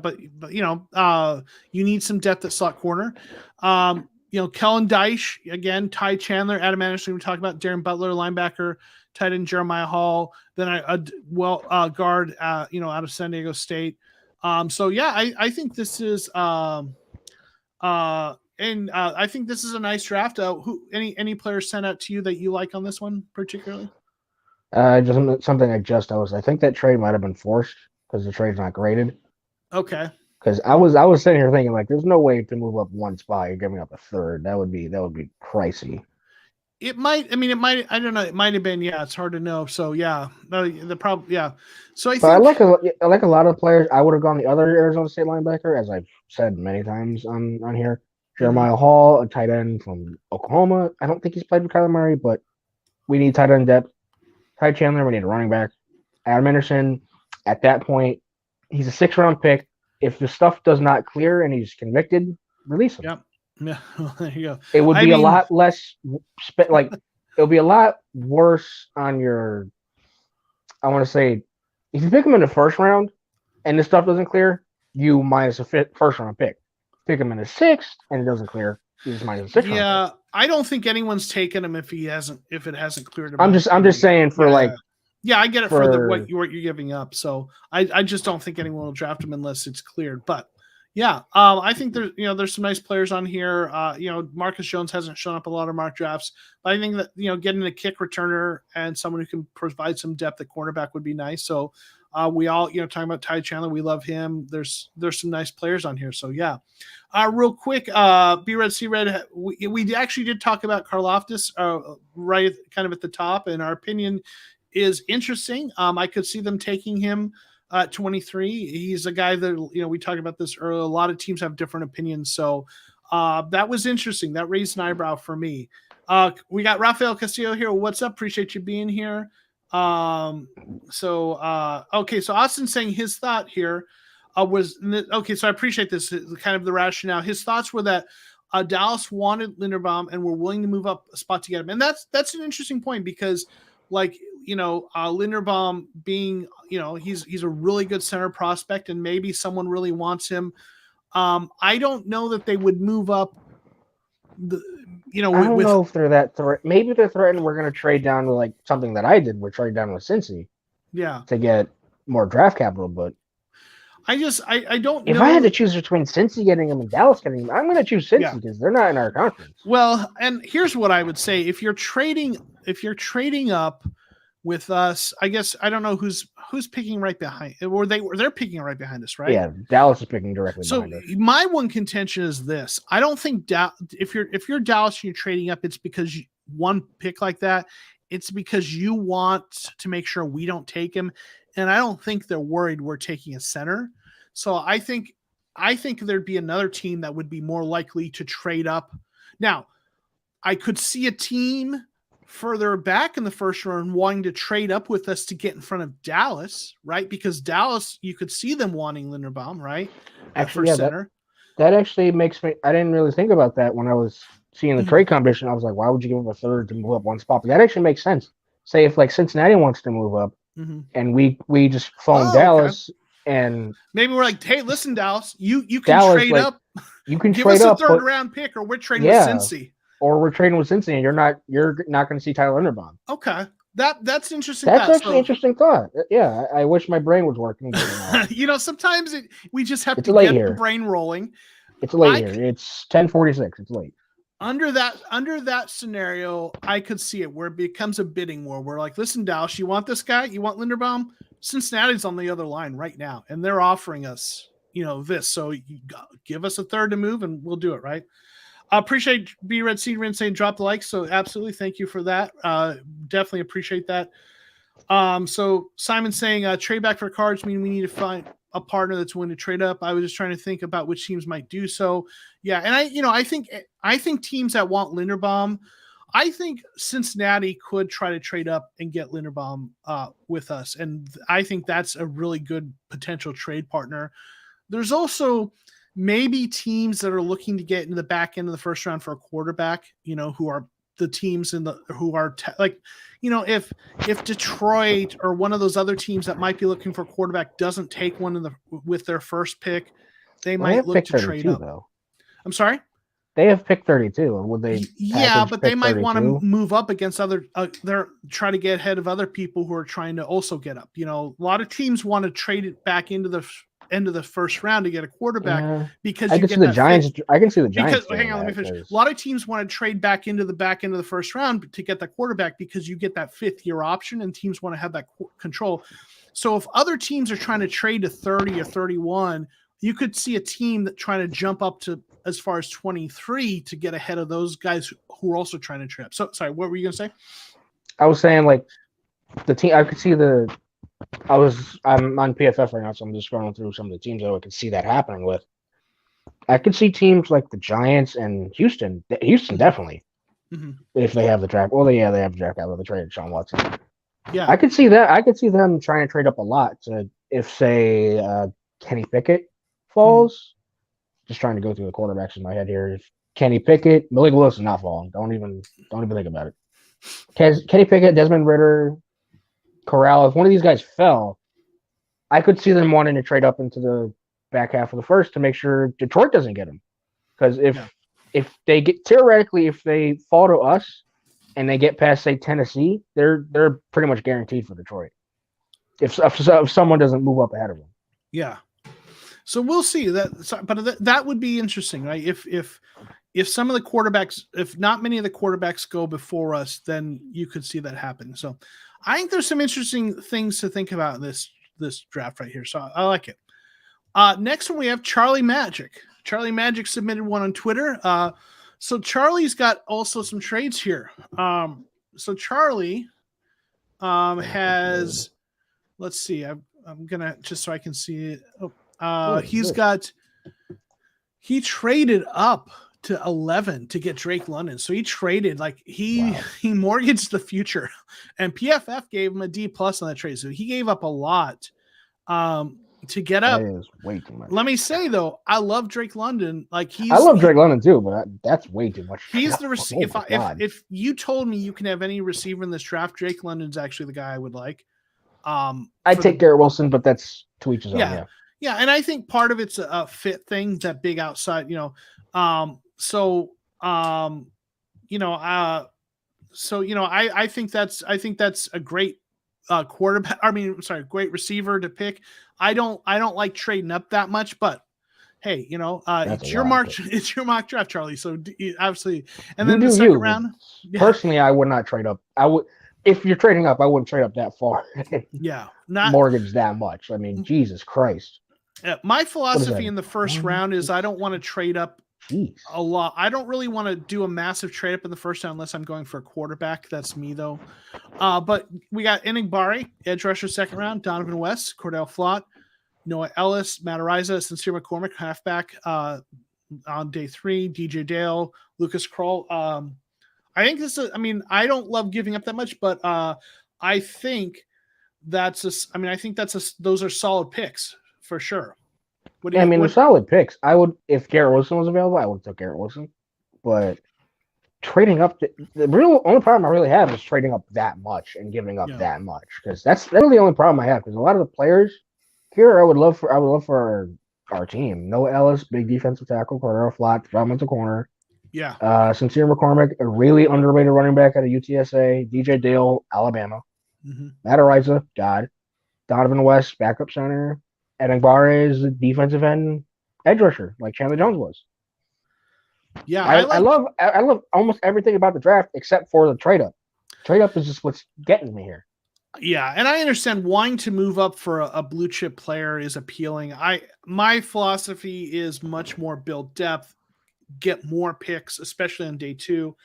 need some depth at slot corner. Kellen Deich, again, Ty Chandler, Adam Anderson, we talked about Darren Butler, linebacker, tight end Jeremiah Hall, then guard, out of San Diego State. So yeah, I think this is I think this is a nice draft. Any players sent out to you that you like on this one particularly?
Just something I noticed. I think that trade might have been forced because the trade's not graded.
Okay.
Because I was sitting here thinking, like, there's no way to move up one spot. You're giving up a third. That would be pricey.
It might. I don't know. It might have been. Yeah, it's hard to know. So yeah, the problem. Yeah. So I like
a lot of players. I would have gone the other Arizona State linebacker, as I've said many times on here. Jeremiah Hall, a tight end from Oklahoma. I don't think he's played with Kyler Murray, but we need tight end depth. Ty Chandler, we need a running back. Adam Anderson, at that point, he's a 6th round pick. If the stuff does not clear and he's convicted, release him.
Yep. Yeah. Well, there you go.
It would be a lot less, it'll be a lot worse on your, I want to say, if you pick him in the 1st round and the stuff doesn't clear, you minus a 1st round pick. Pick him in the 6th and it doesn't clear, you just minus a 6th round pick.
Yeah. I don't think anyone's taken him if it hasn't cleared him.
I'm just saying for
yeah, I get it for what you're giving up. So I just don't think anyone will draft him unless it's cleared. But yeah, I think there's some nice players on here. Marcus Jones hasn't shown up a lot of mock drafts, but I think that getting a kick returner and someone who can provide some depth at cornerback would be nice. So we all talking about Ty Chandler, we love him. There's some nice players on here. So yeah, real quick, B Red C Red, we actually did talk about Karlaftis right kind of at the top, and our opinion is interesting. I could see them taking him at 23. He's a guy that, we talked about this earlier. A lot of teams have different opinions. So that was interesting. That raised an eyebrow for me. We got Rafael Castillo here. What's up? Appreciate you being here. So Austin saying his thought here was, okay, so I appreciate this, kind of the rationale. His thoughts were that Dallas wanted Linderbaum and were willing to move up a spot to get him. And that's an interesting point because, Linderbaum being, he's a really good center prospect and maybe someone really wants him. I don't know that they would move up. I don't
know if they're that threat. Maybe they're threatened. We're going to trade down to something that I did. We're trading down with Cincy.
Yeah.
To get more draft capital, but
I don't know.
If I had to choose between Cincy getting him and Dallas getting him, I'm going to choose Cincy because they're not in our conference.
Well, and here's what I would say: if you're trading up, with us. I guess I don't know who's picking right behind. They're picking right behind us, right?
Yeah, Dallas is picking directly
So
behind us.
my one contention is this: I don't think if you're Dallas and you're trading up, it's because one pick like that. It's because you want to make sure we don't take him, and I don't think they're worried we're taking a center. So I think there'd be another team that would be more likely to trade up. Now, I could see a team further back in the first round wanting to trade up with us to get in front of Dallas, right? Because Dallas, you could see them wanting Linderbaum, right?
Actually, yeah, center. That actually makes me. I didn't really think about that when I was seeing the trade competition. I was like, why would you give him a third to move up one spot? But that actually makes sense. Say if like Cincinnati wants to move up, and we just phone Dallas, and
maybe we're like, hey, listen, Dallas, you can
Dallas,
trade up.
You can
give
trade
us a
up,
third round pick, or we're trading with Cincy.
Or we're trading with Cincinnati. You're not going to see Tyler Linderbaum.
Okay, that's interesting.
That's actually an interesting thought. Yeah, I wish my brain was working.
Sometimes we just have to get the brain rolling.
It's late here. It's 10:46. It's late.
Under that scenario, I could see it where it becomes a bidding war. We're like, listen, Dallas, you want this guy? You want Linderbaum? Cincinnati's on the other line right now, and they're offering us, this. So you give us a third to move, and we'll do it, right? I appreciate B-Red Seedman saying drop the like. So absolutely, thank you for that. Definitely appreciate that. So Simon saying trade back for Cards mean we need to find a partner that's willing to trade up. I was just trying to think about which teams might do so. Yeah, and I think teams that want Linderbaum, I think Cincinnati could try to trade up and get Linderbaum with us, and I think that's a really good potential trade partner. There's also maybe teams that are looking to get into the back end of the first round for a quarterback, who are the teams if Detroit or one of those other teams that might be looking for a quarterback doesn't take one with their first pick, they might look to trade up. Though. I'm sorry?
They have pick 32. Would they?
Yeah, but they might want to move up against other. They're trying to get ahead of other people who are trying to also get up. A lot of teams want to trade it back into the end of the first round to get a quarterback because
I can see the Giants. I can see the Giants.
Hang on, let me finish. A lot of teams want to trade back into the back end of the first round to get that quarterback because you get that 5th-year option, and teams want to have that control. So if other teams are trying to trade to 30 or 31, you could see a team that trying to jump up to as far as 23 to get ahead of those guys who are also trying to trade up. So sorry, what were you going to say?
I was saying like the team. I could see the. I'm on PFF right now, so I'm just scrolling through some of the teams that I could see that happening with. I could see teams like the Giants and Houston. Houston definitely, if they have the draft. Well, they have the draft out of the trade, Sean Watson.
Yeah,
I could see that. I could see them trying to trade up a lot to if say Kenny Pickett falls. Just trying to go through the quarterbacks in my head here. If Kenny Pickett, Malik Willis is not falling. Don't even think about it. Kenny Pickett, Desmond Ridder, Corral, if one of these guys fell, I could see them wanting to trade up into the back half of the first to make sure Detroit doesn't get him. Because if they get theoretically, if they fall to us and they get past say Tennessee, they're pretty much guaranteed for Detroit. If someone doesn't move up ahead of them.
Yeah. So we'll see that, but that would be interesting, right? If some of the quarterbacks, if not many of the quarterbacks go before us, then you could see that happen. So I think there's some interesting things to think about in this draft right here. So I like it. Next one we have Charlie Magic. Charlie Magic submitted one on Twitter. So Charlie's got also some trades here. So Charlie has, let's see, I'm gonna just so I can see it. He traded up to 11 to get Drake London. So he traded he mortgaged the future, and PFF gave him a D+ on that trade. So he gave up a lot to get up.
That is way too much.
Let me say though, I love Drake London. I
love Drake London too, but that's way too much.
He's the receiver. If you told me you can have any receiver in this draft, Drake London's actually the guy I would like.
I take Garrett Wilson, but that's to each his own.
Yeah, and I think part of it's a fit thing, that big outside, I think that's a great quarterback. Great receiver to pick. I don't like trading up that much, but hey, it's your mock draft, Charlie. So obviously, and then the second round.
Personally, I would not trade up. if you're trading up, I wouldn't trade up that far.
Yeah, not
mortgage that much. I mean, Jesus Christ.
my philosophy in the first round is I don't want to trade up a lot. I don't really want to do a massive trade up in the first round unless I'm going for a quarterback. That's me though. But we got Enigbari, edge rusher, second round. Donovan West, Cordell Flott, Noah Ellis, Matt Ariza, Sincere McCormick, halfback on day 3. DJ Dale, Lucas Kroll. I think this is. I mean, I don't love giving up that much, but I think that's a. I mean, I think those are solid picks for sure.
What do you? I mean, they're solid picks. I would, if Garrett Wilson was available, I would have took Garrett Wilson. But trading up, the real only problem I really have is trading up that much and giving up that much, because that's really the only problem I have. Because a lot of the players here, I would love for our team. Noah Ellis, big defensive tackle, Cordell Flott, developmental corner.
Yeah.
Sincere McCormick, a really underrated running back out of UTSA. DJ Dale, Alabama.
Mm-hmm.
Matt Ariza, God. Donovan West, backup center. Enigbari is a defensive end edge rusher, like Chandler Jones was.
Yeah,
I love almost everything about the draft except for the trade up. Trade up is just what's getting me here.
Yeah, and I understand wanting to move up for a blue chip player is appealing. My philosophy is much more build depth, get more picks, especially on day 2.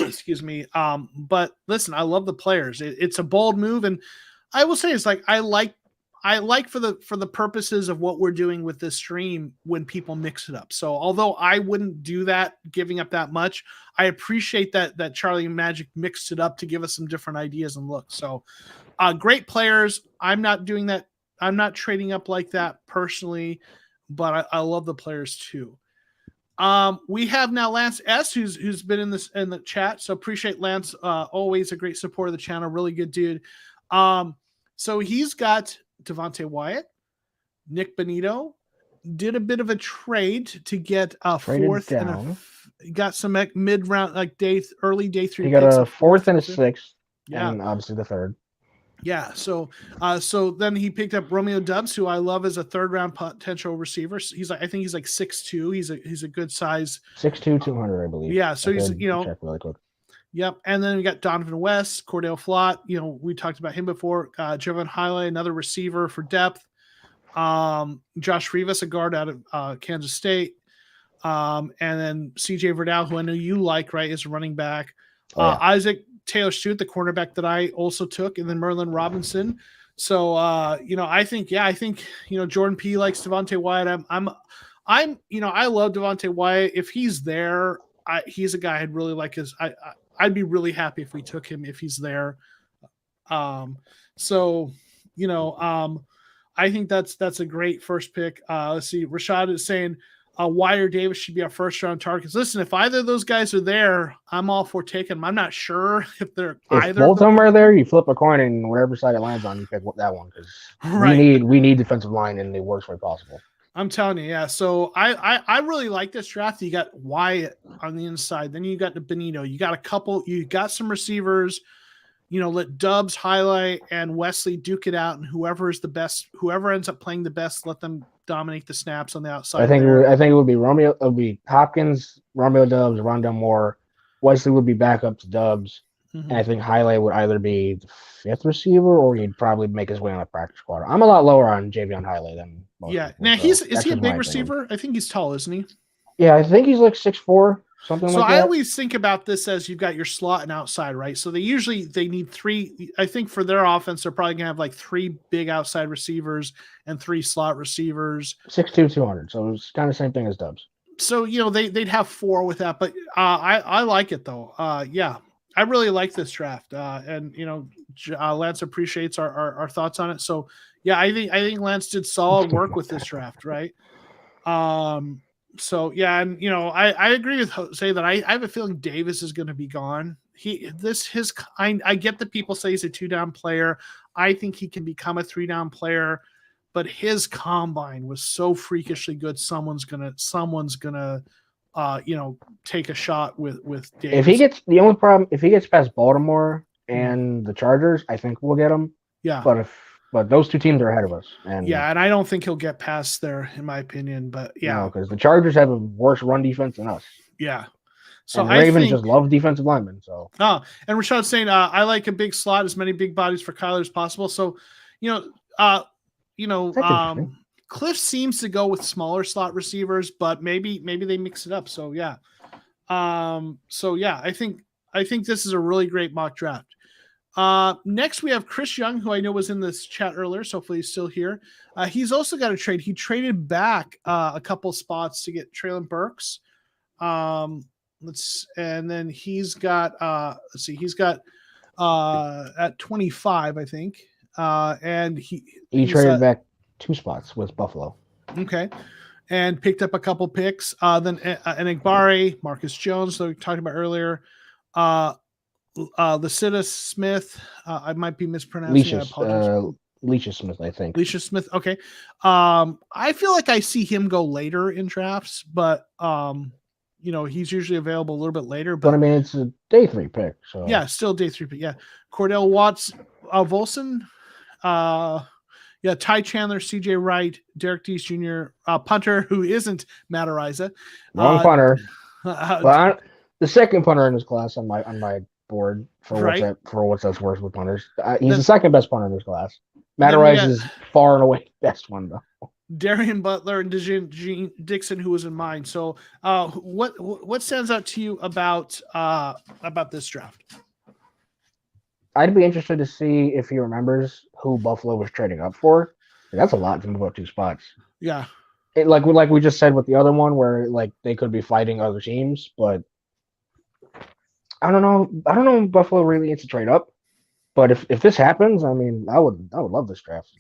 Excuse me. But listen, I love the players. It's a bold move, and I will say it's like I like for the purposes of what we're doing with this stream when people mix it up. So although I wouldn't do that, giving up that much, I appreciate that Charlie Magic mixed it up to give us some different ideas and looks. So great players. I'm not doing that. I'm not trading up like that personally, but I love the players too. We have now Lance S, who's been in the chat. So appreciate Lance. Always a great supporter of the channel. Really good dude. So he's got Devontae Wyatt, Nick Benito, did a bit of a trade to get a fourth and got some mid round, like early day 3.
He got a fourth and a sixth, and obviously the third.
Yeah, so then he picked up Romeo Dubs, who I love as a 3rd round potential receiver. I think he's like 6'2". He's a good size.
6'2", 200, I believe.
Yeah, so he's
check really quick.
Yep, and then we got Donovan West, Cordell Flott. We talked about him before. Javon Hiley, another receiver for depth. Josh Rivas, a guard out of Kansas State. And then CJ Verdal, who I know you like, right, is a running back. Isaac Taylor Stewart, the cornerback that I also took, and then Merlin Robinson. So I think Jordan P likes Devontae Wyatt. I love Devontae Wyatt. If he's there, he's a guy I'd really like. I'd be really happy if we took him if he's there. I think that's a great first pick. Let's see. Rashad is saying Wire Davis should be our first round targets. Listen, if either of those guys are there, I'm all for taking them. I'm not sure if they're either.
Both of them are there, you flip a coin, and whatever side it lands on, you pick that one, because we need defensive line in the worst way possible.
I'm telling you, yeah. So I really like this draft. You got Wyatt on the inside, then you got the Benito. You got some receivers. Let Dubs, Highlight, and Wesley duke it out, and whoever ends up playing the best, let them dominate the snaps on the outside.
I think it would be Romeo. It would be Hopkins, Romeo Dubs, Rondell Moore. Wesley would be back up to Dubs, and I think Highlight would either be the 5th receiver, or he'd probably make his way on the practice squad. I'm a lot lower on Javion Highlight than most people.
Now is he a big receiver? I think he's tall, isn't he?
Yeah, I think he's like 6'4". Something like that. So
I always think about this as you've got your slot and outside, right? So they need 3. I think for their offense, they're probably gonna have like 3 big outside receivers and 3 slot receivers.
6'2", 200. So it's kind of the same thing as Dubs.
So they'd have 4 with that, but I like it though. I really like this draft, and Lance appreciates our thoughts on it. So yeah, I think Lance did solid work with this draft, right? So yeah, and I agree with Jose that I have a feeling Davis is going to be gone. I get that people say he's a 2-down player. I think he can become a 3-down player, but his combine was so freakishly good. Someone's gonna take a shot with Davis.
If he gets past Baltimore and the Chargers, I think we'll get him.
Yeah,
but those 2 teams are ahead of us. And
I don't think he'll get past there, in my opinion. But yeah,
because the Chargers have a worse run defense than us.
Yeah. So
and Ravens just love defensive linemen. So
and Rashad's saying I like a big slot, as many big bodies for Kyler as possible. So, Cliff seems to go with smaller slot receivers, but maybe they mix it up. So yeah. I think this is a really great mock draft. Next we have Chris Young, who I know was in this chat earlier, so hopefully he's still here. He's also got a trade. He traded back a couple spots to get Traylon Burks. And then he's got he's got at 25, I think. And he
traded back 2 spots with Buffalo.
Okay. And picked up a couple picks. Then Enagbare, Marcus Jones, that we talked about earlier. Lycidas Smith. I might be mispronouncing.
Leisha Smith, I think.
Leisha Smith. Okay. I feel like I see him go later in drafts, but he's usually available a little bit later.
But I mean, it's a day 3 pick. So
yeah, still day 3 pick. Yeah. Cordell Watts, Volson. Ty Chandler, CJ Wright, Derek Dees Jr., punter who isn't Matt Ariza.
Wrong punter. But the second punter in this class on my board for what's that's worth with punters. He's the second best punter in this class. Matt Ariza is far and away the best one though.
Darian Butler and Gene Dixon, who was in mine. So, what stands out to you about this draft?
I'd be interested to see if he remembers who Buffalo was trading up for. That's a lot to move up 2 spots.
Yeah.
Like we just said with the other one, where like they could be fighting other teams, but I don't know. I don't know if Buffalo really needs to trade up. But if this happens, I mean, I would love this draft.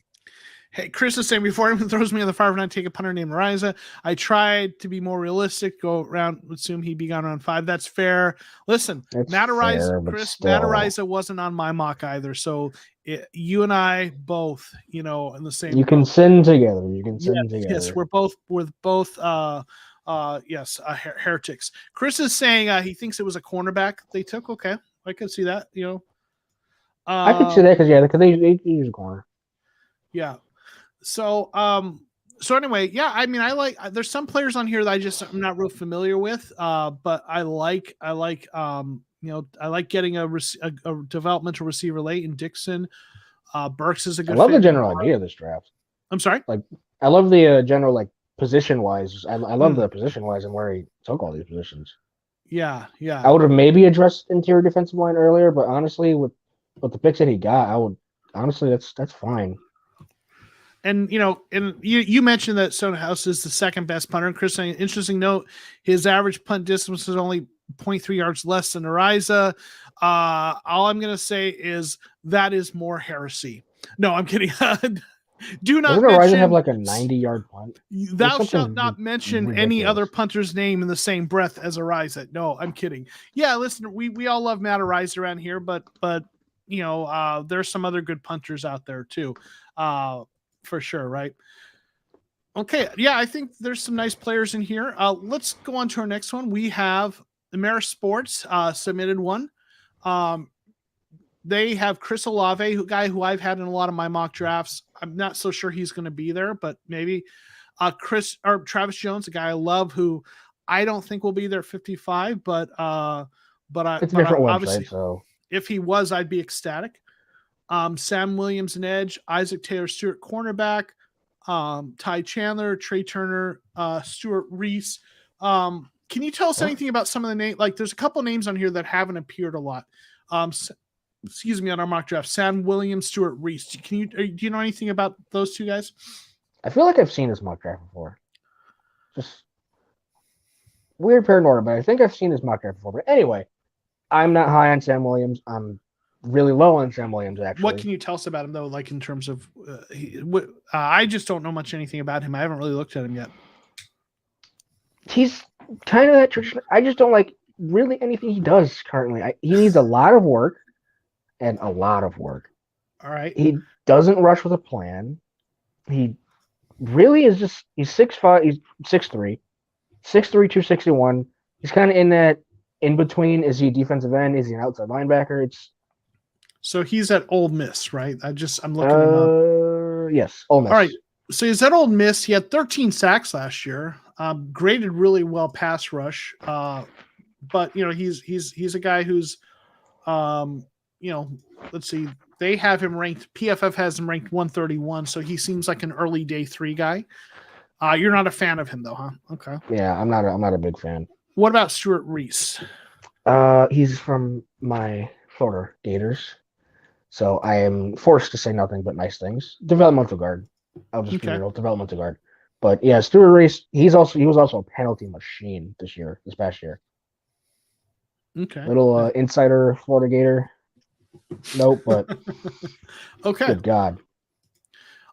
Hey, Chris is saying, before anyone throws me on the fire when I take a punter named Ariza, I tried to be more realistic, go around, assume he'd be gone around 5. That's fair. Listen, Matt Ariza wasn't on my mock either. So you and I both, in the same.
You can sin together. Together.
Yes, we're both heretics. Chris is saying he thinks it was a cornerback they took. Okay, I could see that.
I could see that because they use a corner.
Yeah. So anyway, yeah, I mean, there's some players on here that I'm not real familiar with, but I like getting a developmental receiver late in Dixon. Burks is a good.
I love the general idea of this draft.
I'm sorry.
Like, I love the general position wise. I love the position wise and where he took all these positions.
Yeah.
I would have maybe addressed interior defensive line earlier, but honestly, with the picks that he got, that's fine.
And you mentioned that Stonehouse is the second best punter. And Chris saying, interesting note, his average punt distance is only 0.3 yards less than Ariza. All I'm gonna say is that is more heresy. No, I'm kidding. Do not
mention Ariza have like a 90-yard punt.
Thou shalt not mention ridiculous. Any other punter's name in the same breath as Ariza. No, I'm kidding. Yeah, listen, we all love Matt Ariza around here, but there's some other good punters out there too. For sure, right? Okay, yeah, I think there's some nice players in here. Let's go on to our next one. We have Ameris Sports submitted one. They have Chris Olave, guy who I've had in a lot of my mock drafts. I'm not so sure he's going to be there, but maybe Travis Jones, a guy I love, who I don't think will be there 55, but it's
a different website, so
if he was, I'd be ecstatic. Sam Williams, an edge, Isaac Taylor Stewart, cornerback, Ty Chandler, Trey Turner, Stuart Reese. Can you tell us anything about some of the names? Like, there's a couple names on here that haven't appeared a lot. On our mock draft, Sam Williams, Stuart Reese. Do you know anything about those two guys?
I feel like I've seen this mock draft before. Just weird paranoia, but I think I've seen this mock draft before. But anyway, I'm not high on Sam Williams. I'm really low on Sam Williams, actually.
What can you tell us about him, though, like in terms of I just don't know much anything about him. I haven't really looked at him yet.
He's kind of that traditional. I just don't like really anything he does currently. He needs a lot of work and a lot of work.
All right.
He doesn't rush with a plan. He really is just – he's 6'5", he's 6'3", 261. He's kind of in that in-between. Is he a defensive end? Is he an outside linebacker?
So he's at Ole Miss, right? I'm looking him up.
Yes, Ole Miss.
All right. So he's at Ole Miss. He had 13 sacks last year. Graded really well pass rush. but he's a guy who's, let's see, they have him ranked. PFF has him ranked 131, so he seems like an early day 3 guy. You're not a fan of him though, huh? Okay.
Yeah, I'm not a big fan.
What about Stuart Reese?
He's from my Florida Gators, so I am forced to say nothing but nice things. Developmental guard. I'll just be real, developmental guard. But yeah, Stuart Reese, he was also a penalty machine this past year.
Okay.
Little insider Florida Gator. Nope, but
okay.
Good God.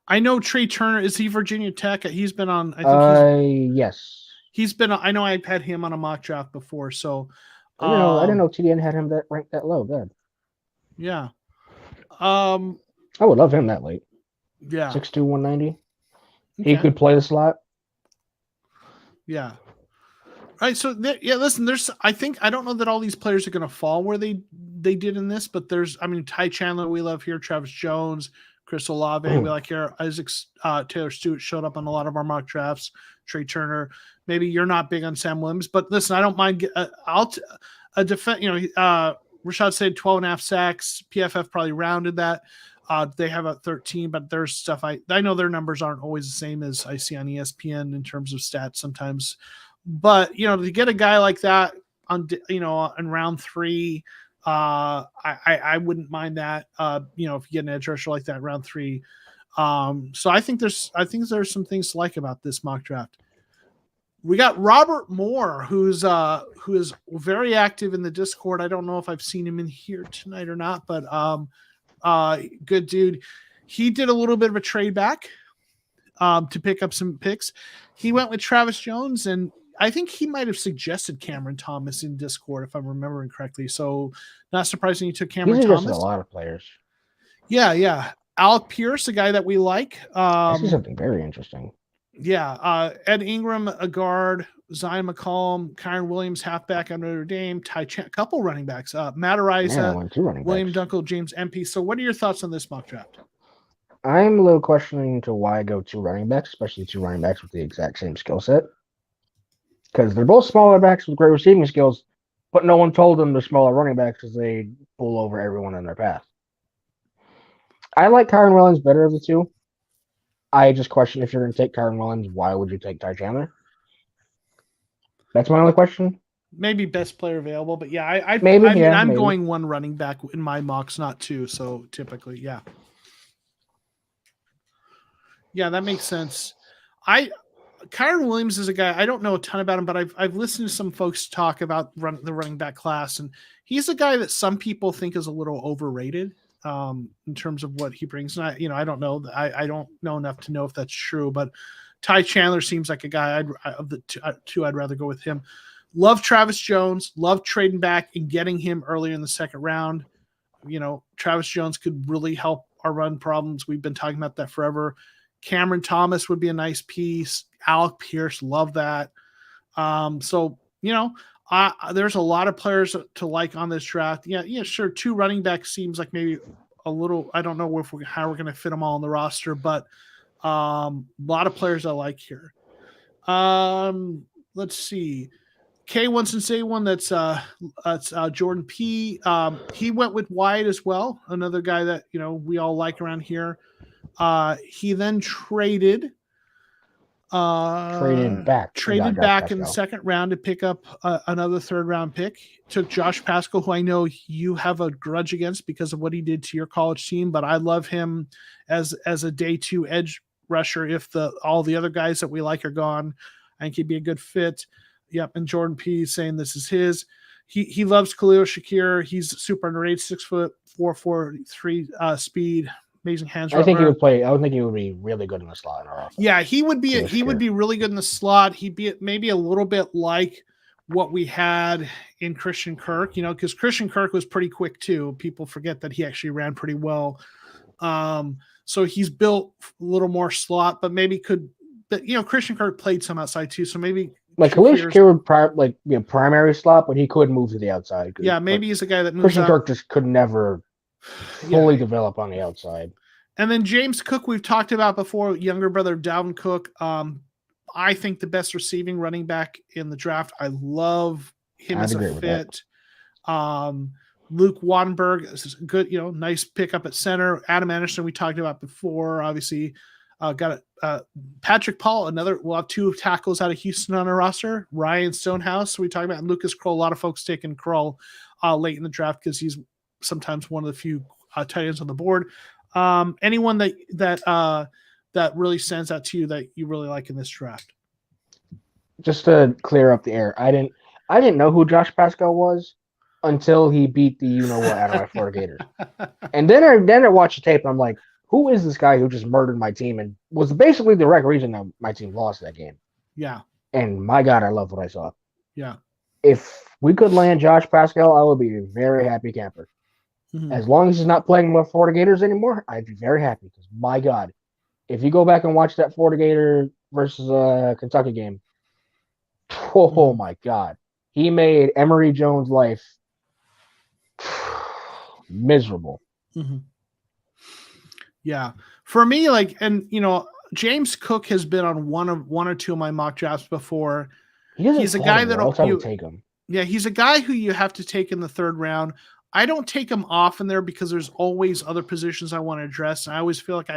I know Trey Turner. Is he Virginia Tech? He's been on. I
think
yes. He's been. I know I've had him on a mock draft before. So
I didn't know TDN had him ranked that low. Good.
Yeah.
I would love him that late.
Yeah.
6'2", 190. Okay. He could play the slot.
Yeah. All right. So listen. I don't know that all these players are going to fall where they did in this, but Ty Chandler we love here, Travis Jones, Chris Olave we like here, Isaac Taylor Stewart showed up on a lot of our mock drafts. Trey Turner. Maybe you're not big on Sam Williams, but listen, I don't mind. Rashad said 12.5 sacks. PFF probably rounded that. They have a 13, but there's stuff I know their numbers aren't always the same as I see on ESPN in terms of stats sometimes. But to get a guy like that on in round 3, I wouldn't mind that. If you get an edge rusher like that in round 3. So I think there's some things to like about this mock draft. We got Robert Moore, who is very active in the Discord. I don't know if I've seen him in here tonight or not, but good dude. He did a little bit of a trade back to pick up some picks. He went with Travis Jones, and I think he might have suggested Cameron Thomas in Discord, if I'm remembering correctly. So not surprising he took Cameron Thomas.
A lot of players.
Yeah. Alec Pierce, a guy that we like.
I see something very interesting.
Yeah, Ed Ingram, a guard, Zion McCollum, Kyron Williams, halfback on Notre Dame, couple running backs, Matt Araiza, William Dunkel, James MP. So what are your thoughts on this mock draft?
I'm a little questioning to why go 2 running backs, especially 2 running backs with the exact same skill set. Because they're both smaller backs with great receiving skills, but no one told them they're smaller running backs because they pull over everyone in their path. I like Kyron Williams better of the 2. I just question if you're going to take Kyron Williams, why would you take Ty Chandler? That's my only question.
Maybe best player available, but yeah, I'm going 1 running back in my mocks, not 2. So typically, yeah, that makes sense. Kyron Williams is a guy, I don't know a ton about him, but I've listened to some folks talk about the running back class, and he's a guy that some people think is a little overrated. In terms of what he brings. And I don't know. I don't know enough to know if that's true, but Ty Chandler seems like a guy of the 2, I'd rather go with him. Love Travis Jones, love trading back and getting him earlier in the second round. Travis Jones could really help our run problems. We've been talking about that forever. Cameron Thomas would be a nice piece. Alec Pierce, love that. There's a lot of players to like on this draft. Yeah, sure. 2 running backs seems like maybe a little. I don't know how we're going to fit them all on the roster, but a lot of players I like here. Let's see. Kay wants to say one that's Jordan P. He went with Wyatt as well, another guy that we all like around here. He then traded back in the second round to pick up another 3rd round pick. Took Josh Pascal, who I know you have a grudge against because of what he did to your college team, but I love him as a day 2 edge rusher. If all the other guys that we like are gone, I think he'd be a good fit. Yep. And Jordan P is saying this is his. He loves Khalil Shakir. He's super underrated, 6'4", 4.43 speed. Amazing hands.
I think he would play. I would think he would be really good in the slot in our offense.
Yeah, he would be. He would be really good in the slot. He'd be maybe a little bit like what we had in Christian Kirk. Because Christian Kirk was pretty quick too. People forget that he actually ran pretty well. So he's built a little more slot, but maybe could. But Christian Kirk played some outside too. So maybe
like Khalil Shakir would be a primary slot, but he could move to the outside.
Yeah, maybe he's a guy that moves.
Christian Kirk just could never fully develop on the outside.
And then James Cook, we've talked about before, younger brother of Dalvin Cook. I think the best receiving running back in the draft. I love him
I'd
as a
agree with that.
fit. Luke Wattenberg is good, nice pickup at center. Adam Anderson, we talked about before, obviously. Got Patrick Paul, we'll have 2 tackles out of Houston on our roster. Ryan Stonehouse, we talked about Lucas Kroll. A lot of folks taking Kroll late in the draft because he's sometimes one of the few tight ends on the board. Anyone that really stands out to you that you really like in this draft?
Just to clear up the air, I didn't know who Josh Pascal was until he beat the you-know-what out of my Florida Gators. And then I watched the tape, and I'm like, who is this guy who just murdered my team and was basically the direct reason that my team lost that game?
Yeah.
And my God, I love what I saw.
Yeah.
If we could land Josh Pascal, I would be a very happy camper. Mm-hmm. As long as he's not playing with Florida Gators anymore, I'd be very happy because, my God, if you go back and watch that Florida Gator versus Kentucky game, oh my God, he made Emory Jones' life miserable.
Mm-hmm. Yeah. For me, James Cook has been on one or two of my mock drafts before. He's a guy that
take him.
Yeah, he's a guy who you have to take in the 3rd round. I don't take him often there because there's always other positions I want to address. I always feel like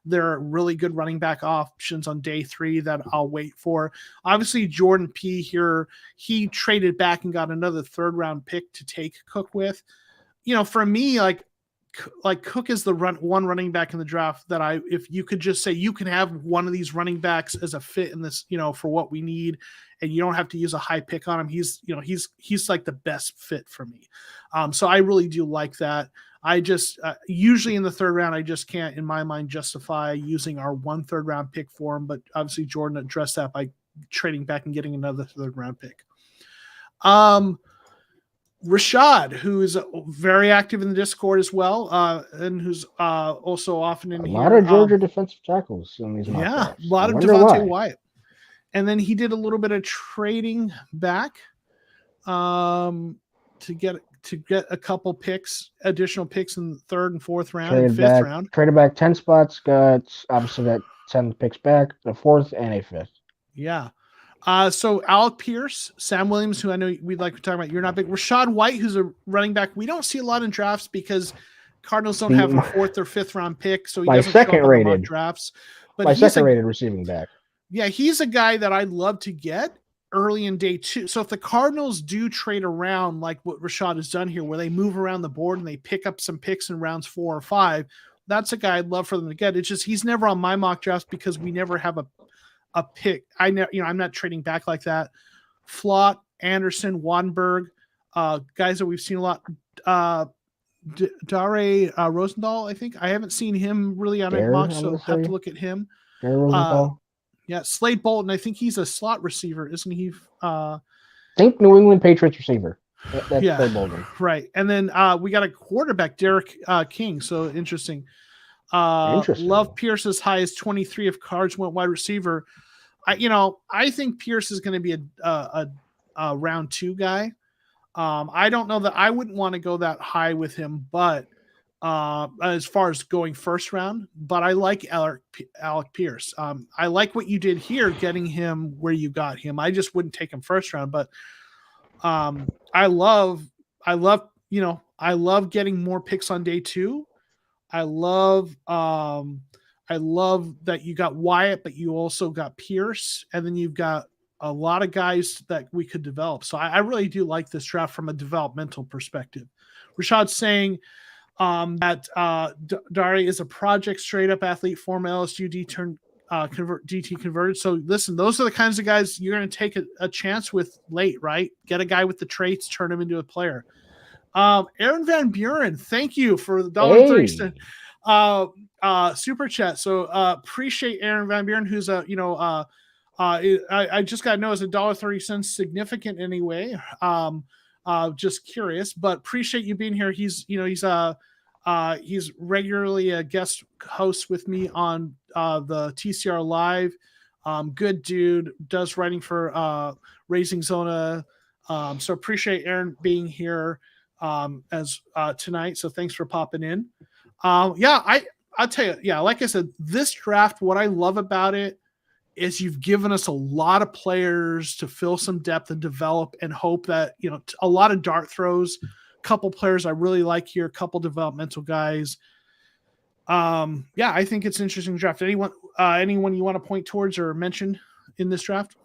there are really good running back options on day 3 that I'll wait for. Obviously, Jordan P. here, he traded back and got another 3rd round pick to take Cook with. For me, like Cook is the one running back in the draft that if you could just say you can have one of these running backs as a fit in this, for what we need, and you don't have to use a high pick on him. He's like the best fit for me. So I really do like that. I just usually in the 3rd round, I just can't in my mind justify using our 1 3rd round pick for him. But obviously Jordan addressed that by trading back and getting another 3rd round pick. Rashad, who is very active in the Discord as well, and who's also often in here.
A lot of Georgia defensive tackles in these mock drafts.
A lot of Devontae Wyatt. And then he did a little bit of trading back to get a couple picks, additional picks in the 3rd and 4th round and 5th round.
Traded back 10 spots, got 10 picks back, the 4th and a 5th.
Yeah. So Alec Pierce, Sam Williams, who I know we'd like to talk about. You're not big. Rashad White, who's a running back. We don't see a lot in drafts because Cardinals don't have a 4th or 5th round pick, so he doesn't show up in mock drafts. But
he's second rated receiving back.
Yeah, he's a guy that I'd love to get early in day 2. So if the Cardinals do trade around like what Rashad has done here, where they move around the board and they pick up some picks in rounds 4 or 5, that's a guy I'd love for them to get. It's just he's never on my mock drafts because we never have a pick. I'm not trading back like that. Flott, Anderson, Wattenberg, guys that we've seen a lot. Dare Rosendahl, I think. I haven't seen him really on a mock, so have to look at him.
Dare Rosendahl.
Yeah, Slade Bolton. I think he's a slot receiver, isn't he?
Think New England Patriots receiver. That's Slade Bolton.
Right. And then we got a quarterback, Derek King. So interesting. Love Pierce as high as 23 if Cards went wide receiver. I think Pierce is going to be a round 2 guy. I don't know that I wouldn't want to go that high with him, but as far as going 1st round, but I like Alec Pierce. I like what you did here, getting him where you got him. I just wouldn't take him 1st round, but I love getting more picks on day 2. I love that you got Wyatt, but you also got Pierce, and then you've got a lot of guys that we could develop. So I really do like this draft from a developmental perspective. Rashad's saying that Dare is a project straight up athlete, former LSU DT converted. So listen, those are the kinds of guys you're going to take a chance with late, right? Get a guy with the traits, turn him into a player. Aaron Van Buren, thank you for the $1.30 super chat. So appreciate Aaron Van Buren, who's I just got to know is $1.30 significant anyway. Just curious, but appreciate you being here. He's regularly a guest host with me on the TCR Live. Good dude, does writing for Raising Zona. So appreciate Aaron being here as tonight. So thanks for popping in. I'll tell you, like I said, this draft, what I love about it is you've given us a lot of players to fill some depth and develop and hope that, a lot of dart throws, a couple players I really like here, a couple developmental guys. I think it's an interesting draft. Anyone you want to point towards or mention in this draft?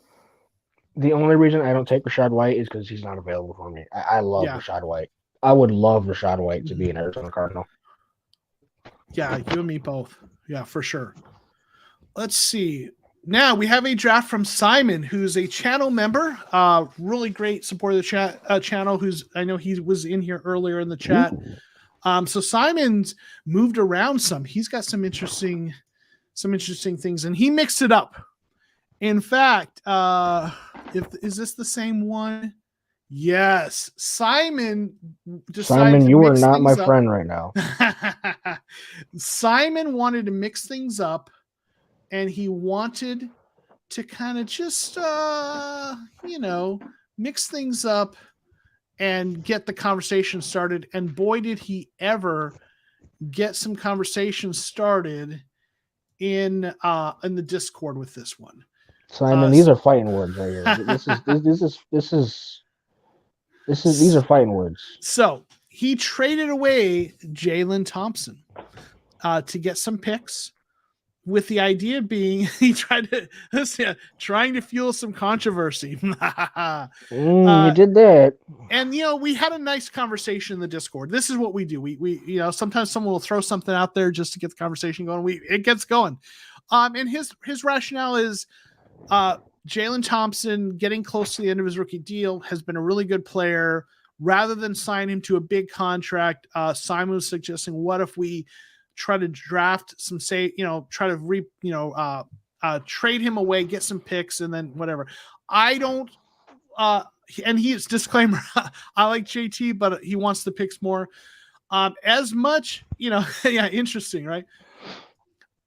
The only reason I don't take Rachaad White is because he's not available for me. I love Rachaad White. I would love Rachaad White to be an Arizona Cardinal.
Yeah, you and me both. Yeah, for sure. Let's see. Now we have a draft from Simon, who's a channel member, really great supporter of the channel. I know he was in here earlier in the chat. So Simon's moved around some. He's got some interesting things, and he mixed it up. In fact, is this the same one? Yes, Simon.
Simon, you are not my friend right now.
Simon wanted to mix things up, and he wanted to kind of just, mix things up and get the conversation started. And boy, did he ever get some conversation started in the Discord with this one.
Simon, these are fighting words right here. These are fighting words.
So he traded away Jalen Thompson to get some picks, with the idea being he trying to fuel some controversy.
You did that.
And we had a nice conversation in the Discord. This is what we do. We sometimes someone will throw something out there just to get the conversation going. It gets going. And his rationale is Jalen Thompson, getting close to the end of his rookie deal, has been a really good player. Rather than sign him to a big contract, Simon was suggesting, what if we try to draft some, try to trade him away, get some picks, and then whatever. I don't, and he's disclaimer, I like JT, but he wants the picks more. As much, interesting, right?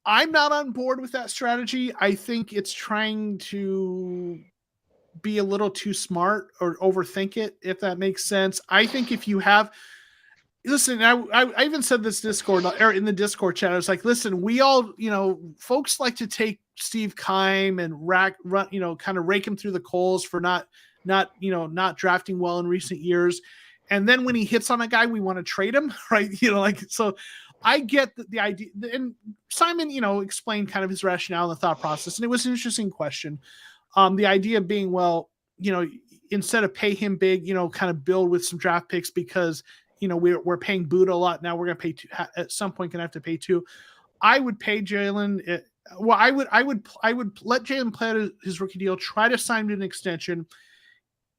I'm not on board with that strategy. I think it's trying to be a little too smart or overthink it, if that makes sense. I think if you have, listen, I even said this Discord or in the Discord chat, I was like, listen, we all, folks like to take Steve Keim and kind of rake him through the coals for not drafting well in recent years. And then when he hits on a guy, we want to trade him, right? So I get the idea, and Simon, explained kind of his rationale and the thought process, and it was an interesting question. The idea being, well, instead of pay him big, kind of build with some draft picks, because we're paying Buddha a lot now. We're going to pay at some point. Going to have to pay two. I would pay Jalen. Well, I would let Jalen play out his rookie deal. Try to sign an extension.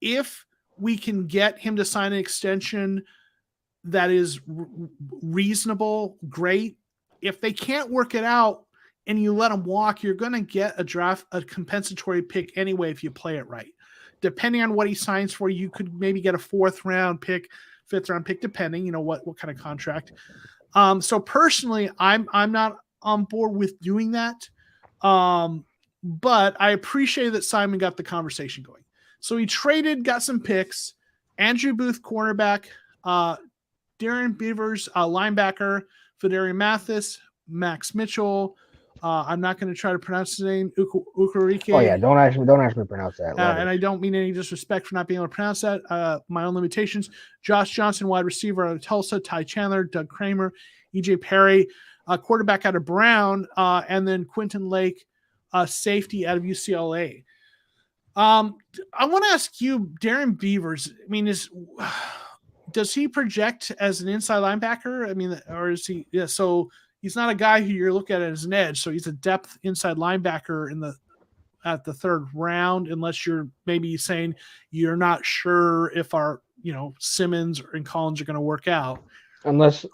If we can get him to sign an extension that is reasonable, great. If they can't work it out and you let him walk, you're going to get a compensatory pick anyway if you play it right. Depending on what he signs for, you could maybe get a 4th round pick, 5th round pick, depending, what kind of contract. So personally, I'm not on board with doing that. But I appreciate that Simon got the conversation going. So he got some picks. Andrew Booth, cornerback, Darren Beavers, linebacker, Federico Mathis, Max Mitchell. I'm not going to try to pronounce his name. Ukarike.
Oh yeah, don't ask me to pronounce that.
And I don't mean any disrespect for not being able to pronounce that. My own limitations. Josh Johnson, wide receiver out of Tulsa. Ty Chandler, Doug Kramer, EJ Perry, quarterback out of Brown, and then Quentin Lake, safety out of UCLA. I want to ask you, Darren Beavers. I mean, does he project as an inside linebacker? I mean, or is he? Yeah, so he's not a guy who you're looking at as an edge. So he's a depth inside linebacker at the 3rd round, unless you're maybe saying you're not sure if our Simmons and Collins are going to work out.
Unless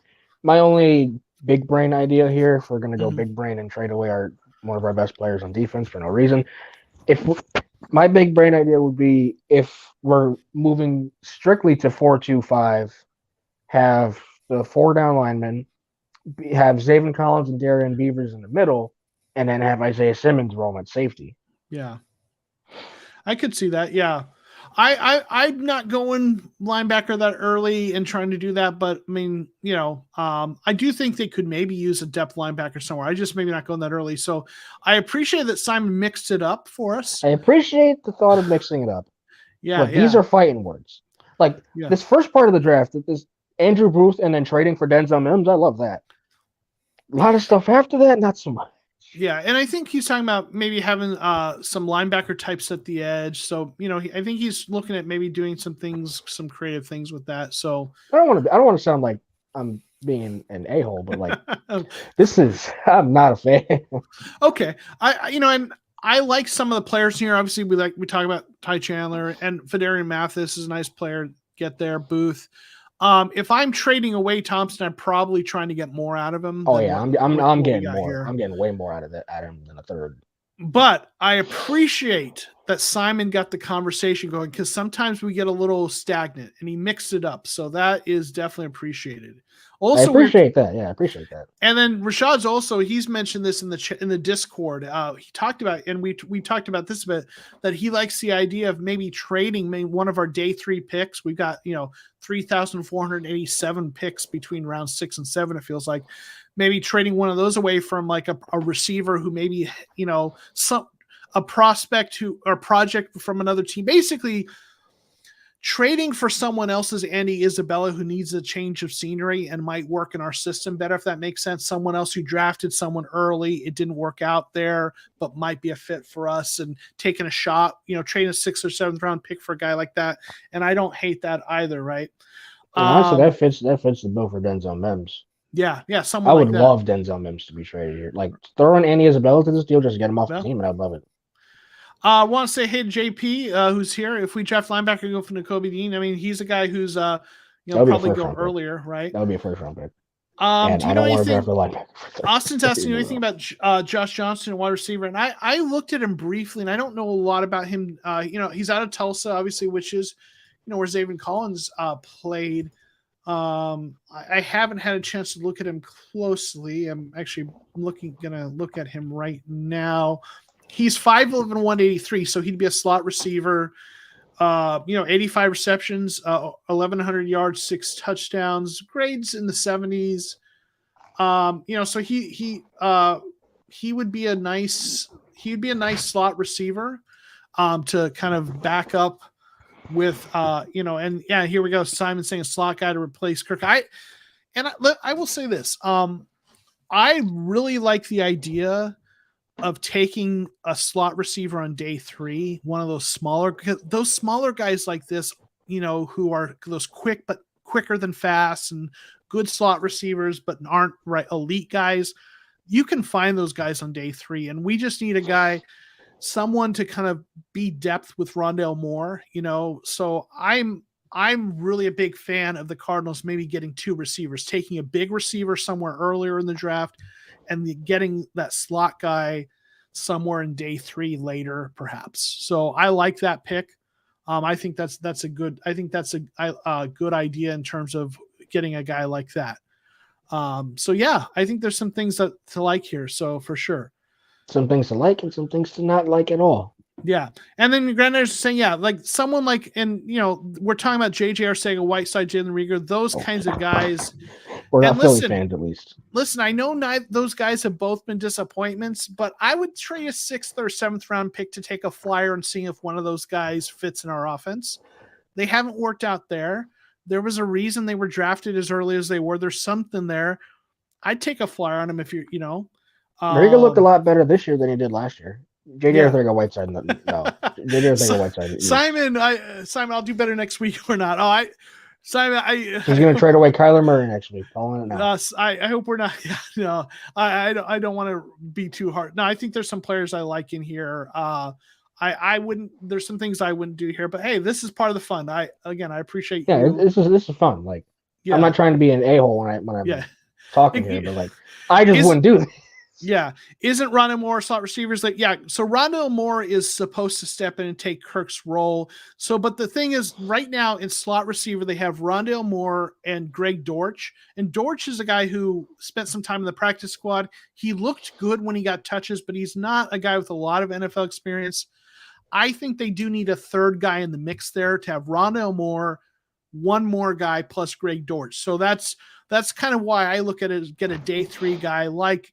my only big brain idea here, if we're going to go big brain and trade away one of our best players on defense for no reason, my big brain idea would be, if we're moving strictly to 4-2-5, have the 4 down linemen, have Zaven Collins and Darren Beavers in the middle, and then have Isaiah Simmons roam at safety.
Yeah, I could see that. Yeah, I'm not going linebacker that early and trying to do that, but I mean, I do think they could maybe use a depth linebacker somewhere. I just maybe not going that early. So I appreciate that Simon mixed it up for us.
I appreciate the thought of mixing it up.
Yeah,
but these are fighting words. Like this first part of the draft, this Andrew Booth and then trading for Denzel Mims, I love that. A lot of stuff after that, not so much.
Yeah, and I think he's talking about maybe having some linebacker types at the edge. So I think he's looking at maybe doing some creative things with that. So
I don't want to sound like I'm being an a-hole, but like I'm not a fan.
Okay, and I like some of the players here. Obviously, we talk about Ty Chandler and Fedarian Mathis is a nice player. Get there, Booth. If I'm trading away Thompson, I'm probably trying to get more out of him.
Oh yeah, I'm getting more. Here. I'm getting way more out of him than a third.
But I appreciate that Simon got the conversation going because sometimes we get a little stagnant, and he mixed it up. So that is definitely appreciated. Also,
I appreciate that. Yeah, I appreciate that.
And then Rashad's he's mentioned this in the Discord. He talked about, and we talked about this a bit, that he likes the idea of maybe trading one of our day 3 picks. We've got 3,487 picks between round 6 and 7. It feels like maybe trading one of those away from like a receiver who maybe a prospect or project from another team. Basically, trading for someone else's Andy Isabella who needs a change of scenery and might work in our system better, if that makes sense. Someone else who drafted someone early, it didn't work out there, but might be a fit for us, and taking a shot, trading a 6th or 7th round pick for a guy like that. And I don't hate that either, right?
Honestly, that fits the bill for Denzel Mims.
Yeah.
I would love Denzel Mims to be traded here. Like throwing Andy Isabella to this deal, just get him off the team, and I'd love it.
I want to say hey to JP, who's here. If we draft linebacker, go for Nakobe Dean. I mean, he's a guy who's probably go earlier, right?
That would be a first round pick.
And
do you know anything?
Austin's asking anything about Josh Johnson, wide receiver, and I looked at him briefly, and I don't know a lot about him. He's out of Tulsa, obviously, which is where Zaven Collins played. I haven't had a chance to look at him closely. I'm actually gonna look at him right now. He's 5'11", 183, so he'd be a slot receiver. 85 receptions, 1,100 yards, 6 touchdowns, grades in the 70s. So he would be a nice slot receiver to kind of back up with and yeah, here we go. Simon saying a slot guy to replace Kirk. I will say this. I really like the idea of taking a slot receiver on day 3, one of those smaller guys like this, who are those quicker than fast and good slot receivers, but aren't elite guys. You can find those guys on day 3, and we just need someone to kind of be depth with Rondale Moore, So I'm really a big fan of the Cardinals maybe getting 2 receivers, taking a big receiver somewhere earlier in the draft and getting that slot guy somewhere in day 3 later, perhaps. So I like that pick. I think that's a good idea in terms of getting a guy like that. So yeah, I think there's some things to like here. So for sure.
Some things to like and some things to not like at all.
Yeah. And then Grander's saying, yeah, like someone like, and we're talking about JJ Arcega, Whiteside, Jalen Rieger, those kinds of guys.
We're not Philly fans, at least.
Listen, I know those guys have both been disappointments, but I would trade a 6th or 7th round pick to take a flyer and see if one of those guys fits in our offense. They haven't worked out there. There was a reason they were drafted as early as they were. There's something there. I'd take a flyer on them if
Rieger looked a lot better this year than he did last year. JJ Arcega Whiteside, no. JJ Arcega Whiteside.
Simon, I'll do better next week or not. He's
going to trade away Kyler Murray next week. Calling it now.
I hope we're not. No, I don't want to be too hard. No, I think there's some players I like in here. I wouldn't. There's some things I wouldn't do here, but hey, this is part of the fun. I appreciate.
Yeah, this is fun. Like, I'm not trying to be an a-hole when I'm talking here, but like, I just wouldn't do this.
Yeah. Isn't Rondale Moore slot receivers like, yeah. So Rondale Moore is supposed to step in and take Kirk's role. So, but the thing is right now in slot receiver, they have Rondale Moore and Greg Dortch. And Dortch is a guy who spent some time in the practice squad. He looked good when he got touches, but he's not a guy with a lot of NFL experience. I think they do need a third guy in the mix there to have Rondale Moore, one more guy plus Greg Dortch. So that's kind of why I look at it as get a day 3 guy like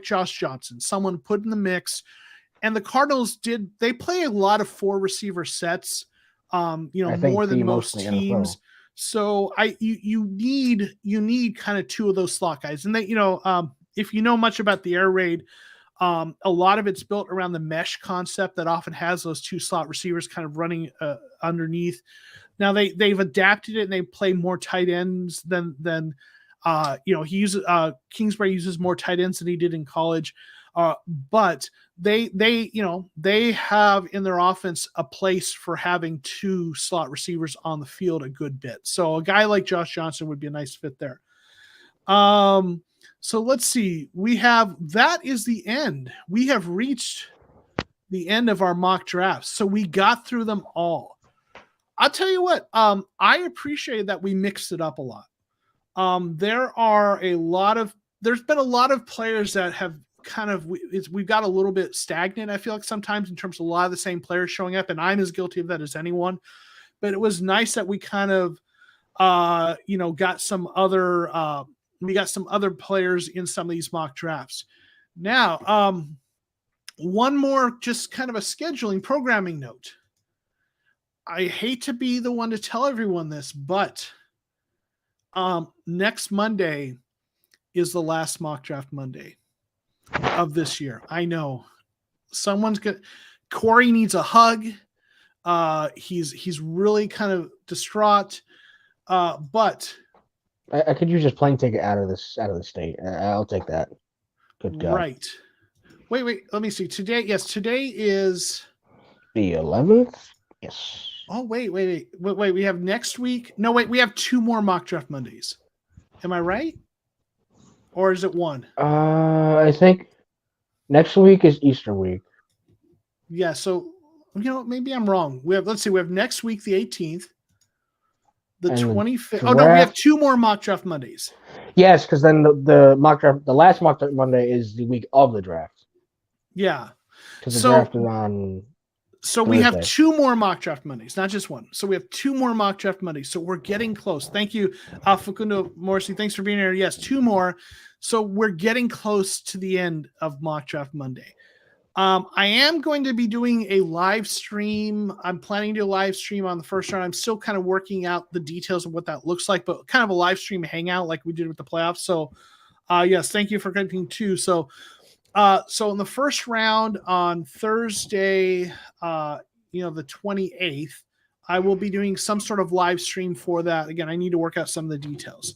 Josh Johnson, someone put in the mix. And the Cardinals they play a lot of 4 receiver sets, more than most teams. So you need kind of 2 of those slot guys. And if you know much about the air raid, a lot of it's built around the mesh concept that often has those 2 slot receivers kind of running underneath. Now they've adapted it and they play more tight ends than Kingsbury uses more tight ends than he did in college. But they have in their offense a place for having 2 slot receivers on the field a good bit. So a guy like Josh Johnson would be a nice fit there. So let's see. That is the end. We have reached the end of our mock drafts. So we got through them all. I'll tell you what, I appreciate that we mixed it up a lot. There's been a lot of players that have we've got a little bit stagnant, I feel like sometimes, in terms of a lot of the same players showing up, and I'm as guilty of that as anyone. But it was nice that we kind of got some other players in some of these mock drafts. Now, one more just kind of a scheduling programming note. I hate to be the one to tell everyone this, but next Monday is the last mock draft Monday of this year. I know Corey needs a hug. He's really kind of distraught. But
I could use just plane ticket out of the state. I'll take that. Good God.
Right. Wait. Let me see. Today is
the 11th. Yes.
Oh, wait. We have next week. No, wait. We have 2 more mock draft Mondays. Am I right? Or is it 1?
I think next week is Easter week.
Yeah. So, maybe I'm wrong. We have next week, the 18th, the 25th. Oh, no, we have 2 more mock draft Mondays.
Yes, because then the mock draft, the last mock draft Monday is the week of the draft.
Yeah.
Because the draft is on.
So we have 2 more mock draft Mondays, not just 1. So we have 2 more mock draft Mondays. So we're getting close. Thank you, Facundo Morrissey. Thanks for being here. Yes, 2 more. So we're getting close to the end of mock draft Monday. I am going to be doing a live stream. I'm planning to do a live stream on the first round. I'm still kind of working out the details of what that looks like, but kind of a live stream hangout like we did with the playoffs. So yes, thank you for connecting too. So in the first round on Thursday, the 28th, I will be doing some sort of live stream for that. Again, I need to work out some of the details.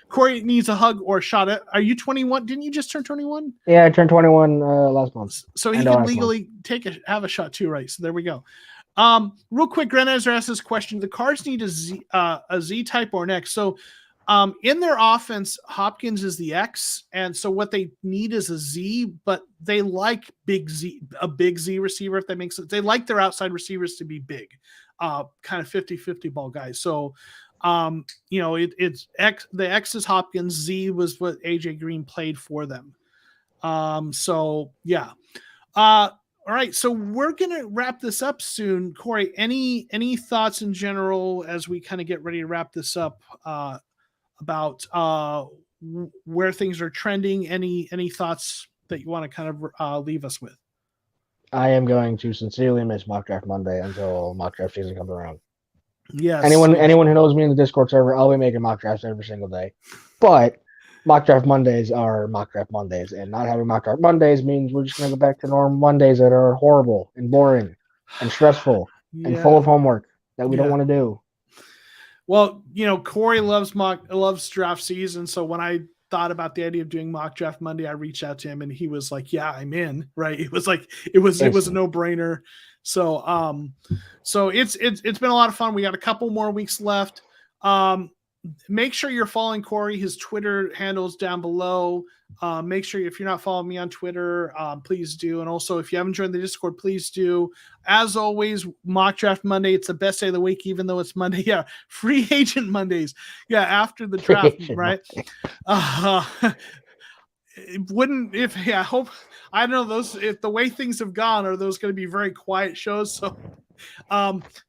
Corey needs a hug or a shot. Are you 21? Didn't you just turn 21?
Yeah, I turned 21 last month.
So he can legally have a shot too, right? So there we go. Real quick, Grenazer asked this question. The Cards need a Z type or an X. So in their offense, Hopkins is the X, and so what they need is a Z, but they like a big Z receiver, if that makes sense. They like their outside receivers to be big, kind of 50-50 ball guys. So it's X. The X is Hopkins. Z was what AJ Green played for them. So yeah. All right. So we're gonna wrap this up soon. Corey, any thoughts in general as we kind of get ready to wrap this up? About where things are trending. Any thoughts that you want to kind of leave us with?
I am going to sincerely miss Mock Draft Monday until Mock Draft season comes around.
Yes.
Anyone who knows me in the Discord server, I'll be making mock drafts every single day. But Mock Draft Mondays are Mock Draft Mondays, and not having Mock Draft Mondays means we're just going to go back to normal Mondays that are horrible and boring and stressful and full of homework that we don't want to do.
Well, Corey loves draft season. So when I thought about the idea of doing Mock Draft Monday, I reached out to him and he was like, yeah, I'm in, right? It was a no-brainer. So, so it's been a lot of fun. We got a couple more weeks left. Make sure you're following Corey. His Twitter handle's down below. Make sure if you're not following me on Twitter, please do. And also, if you haven't joined the Discord, please do. As always, Mock Draft Monday. It's the best day of the week, even though it's Monday. Yeah, Free Agent Mondays. Yeah, after the draft, right? it wouldn't I hope, I don't know, those, if the way things have gone, are those going to be very quiet shows?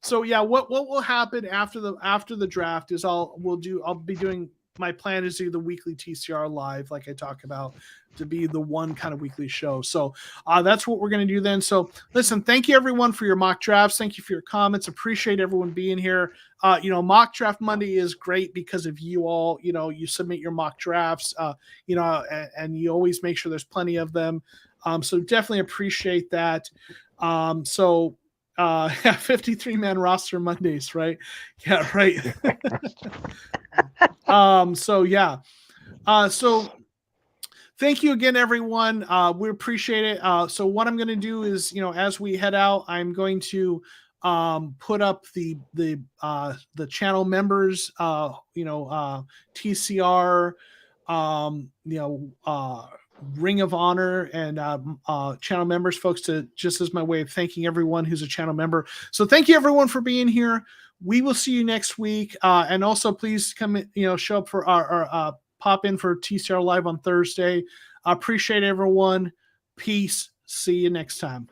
So yeah, what will happen after the draft is I'll be doing, my plan is to do the weekly TCR live, like I talk about, to be the one kind of weekly show. So that's what we're going to do then. So listen, thank you everyone for your mock drafts. Thank you for your comments. Appreciate everyone being here. Mock Draft Monday is great because of you all. You submit your mock drafts, and you always make sure there's plenty of them. So definitely appreciate that. 53-man roster Mondays, right? Yeah, right. So thank you again, everyone. We appreciate it. So what I'm going to do is, as we head out, I'm going to put up the channel members, TCR, Ring of Honor, and channel members, folks, just as my way of thanking everyone who's a channel member. So thank you everyone for being here. We will see you next week. And also please come, show up for our pop in for TCR Live on Thursday. I appreciate everyone. Peace. See you next time.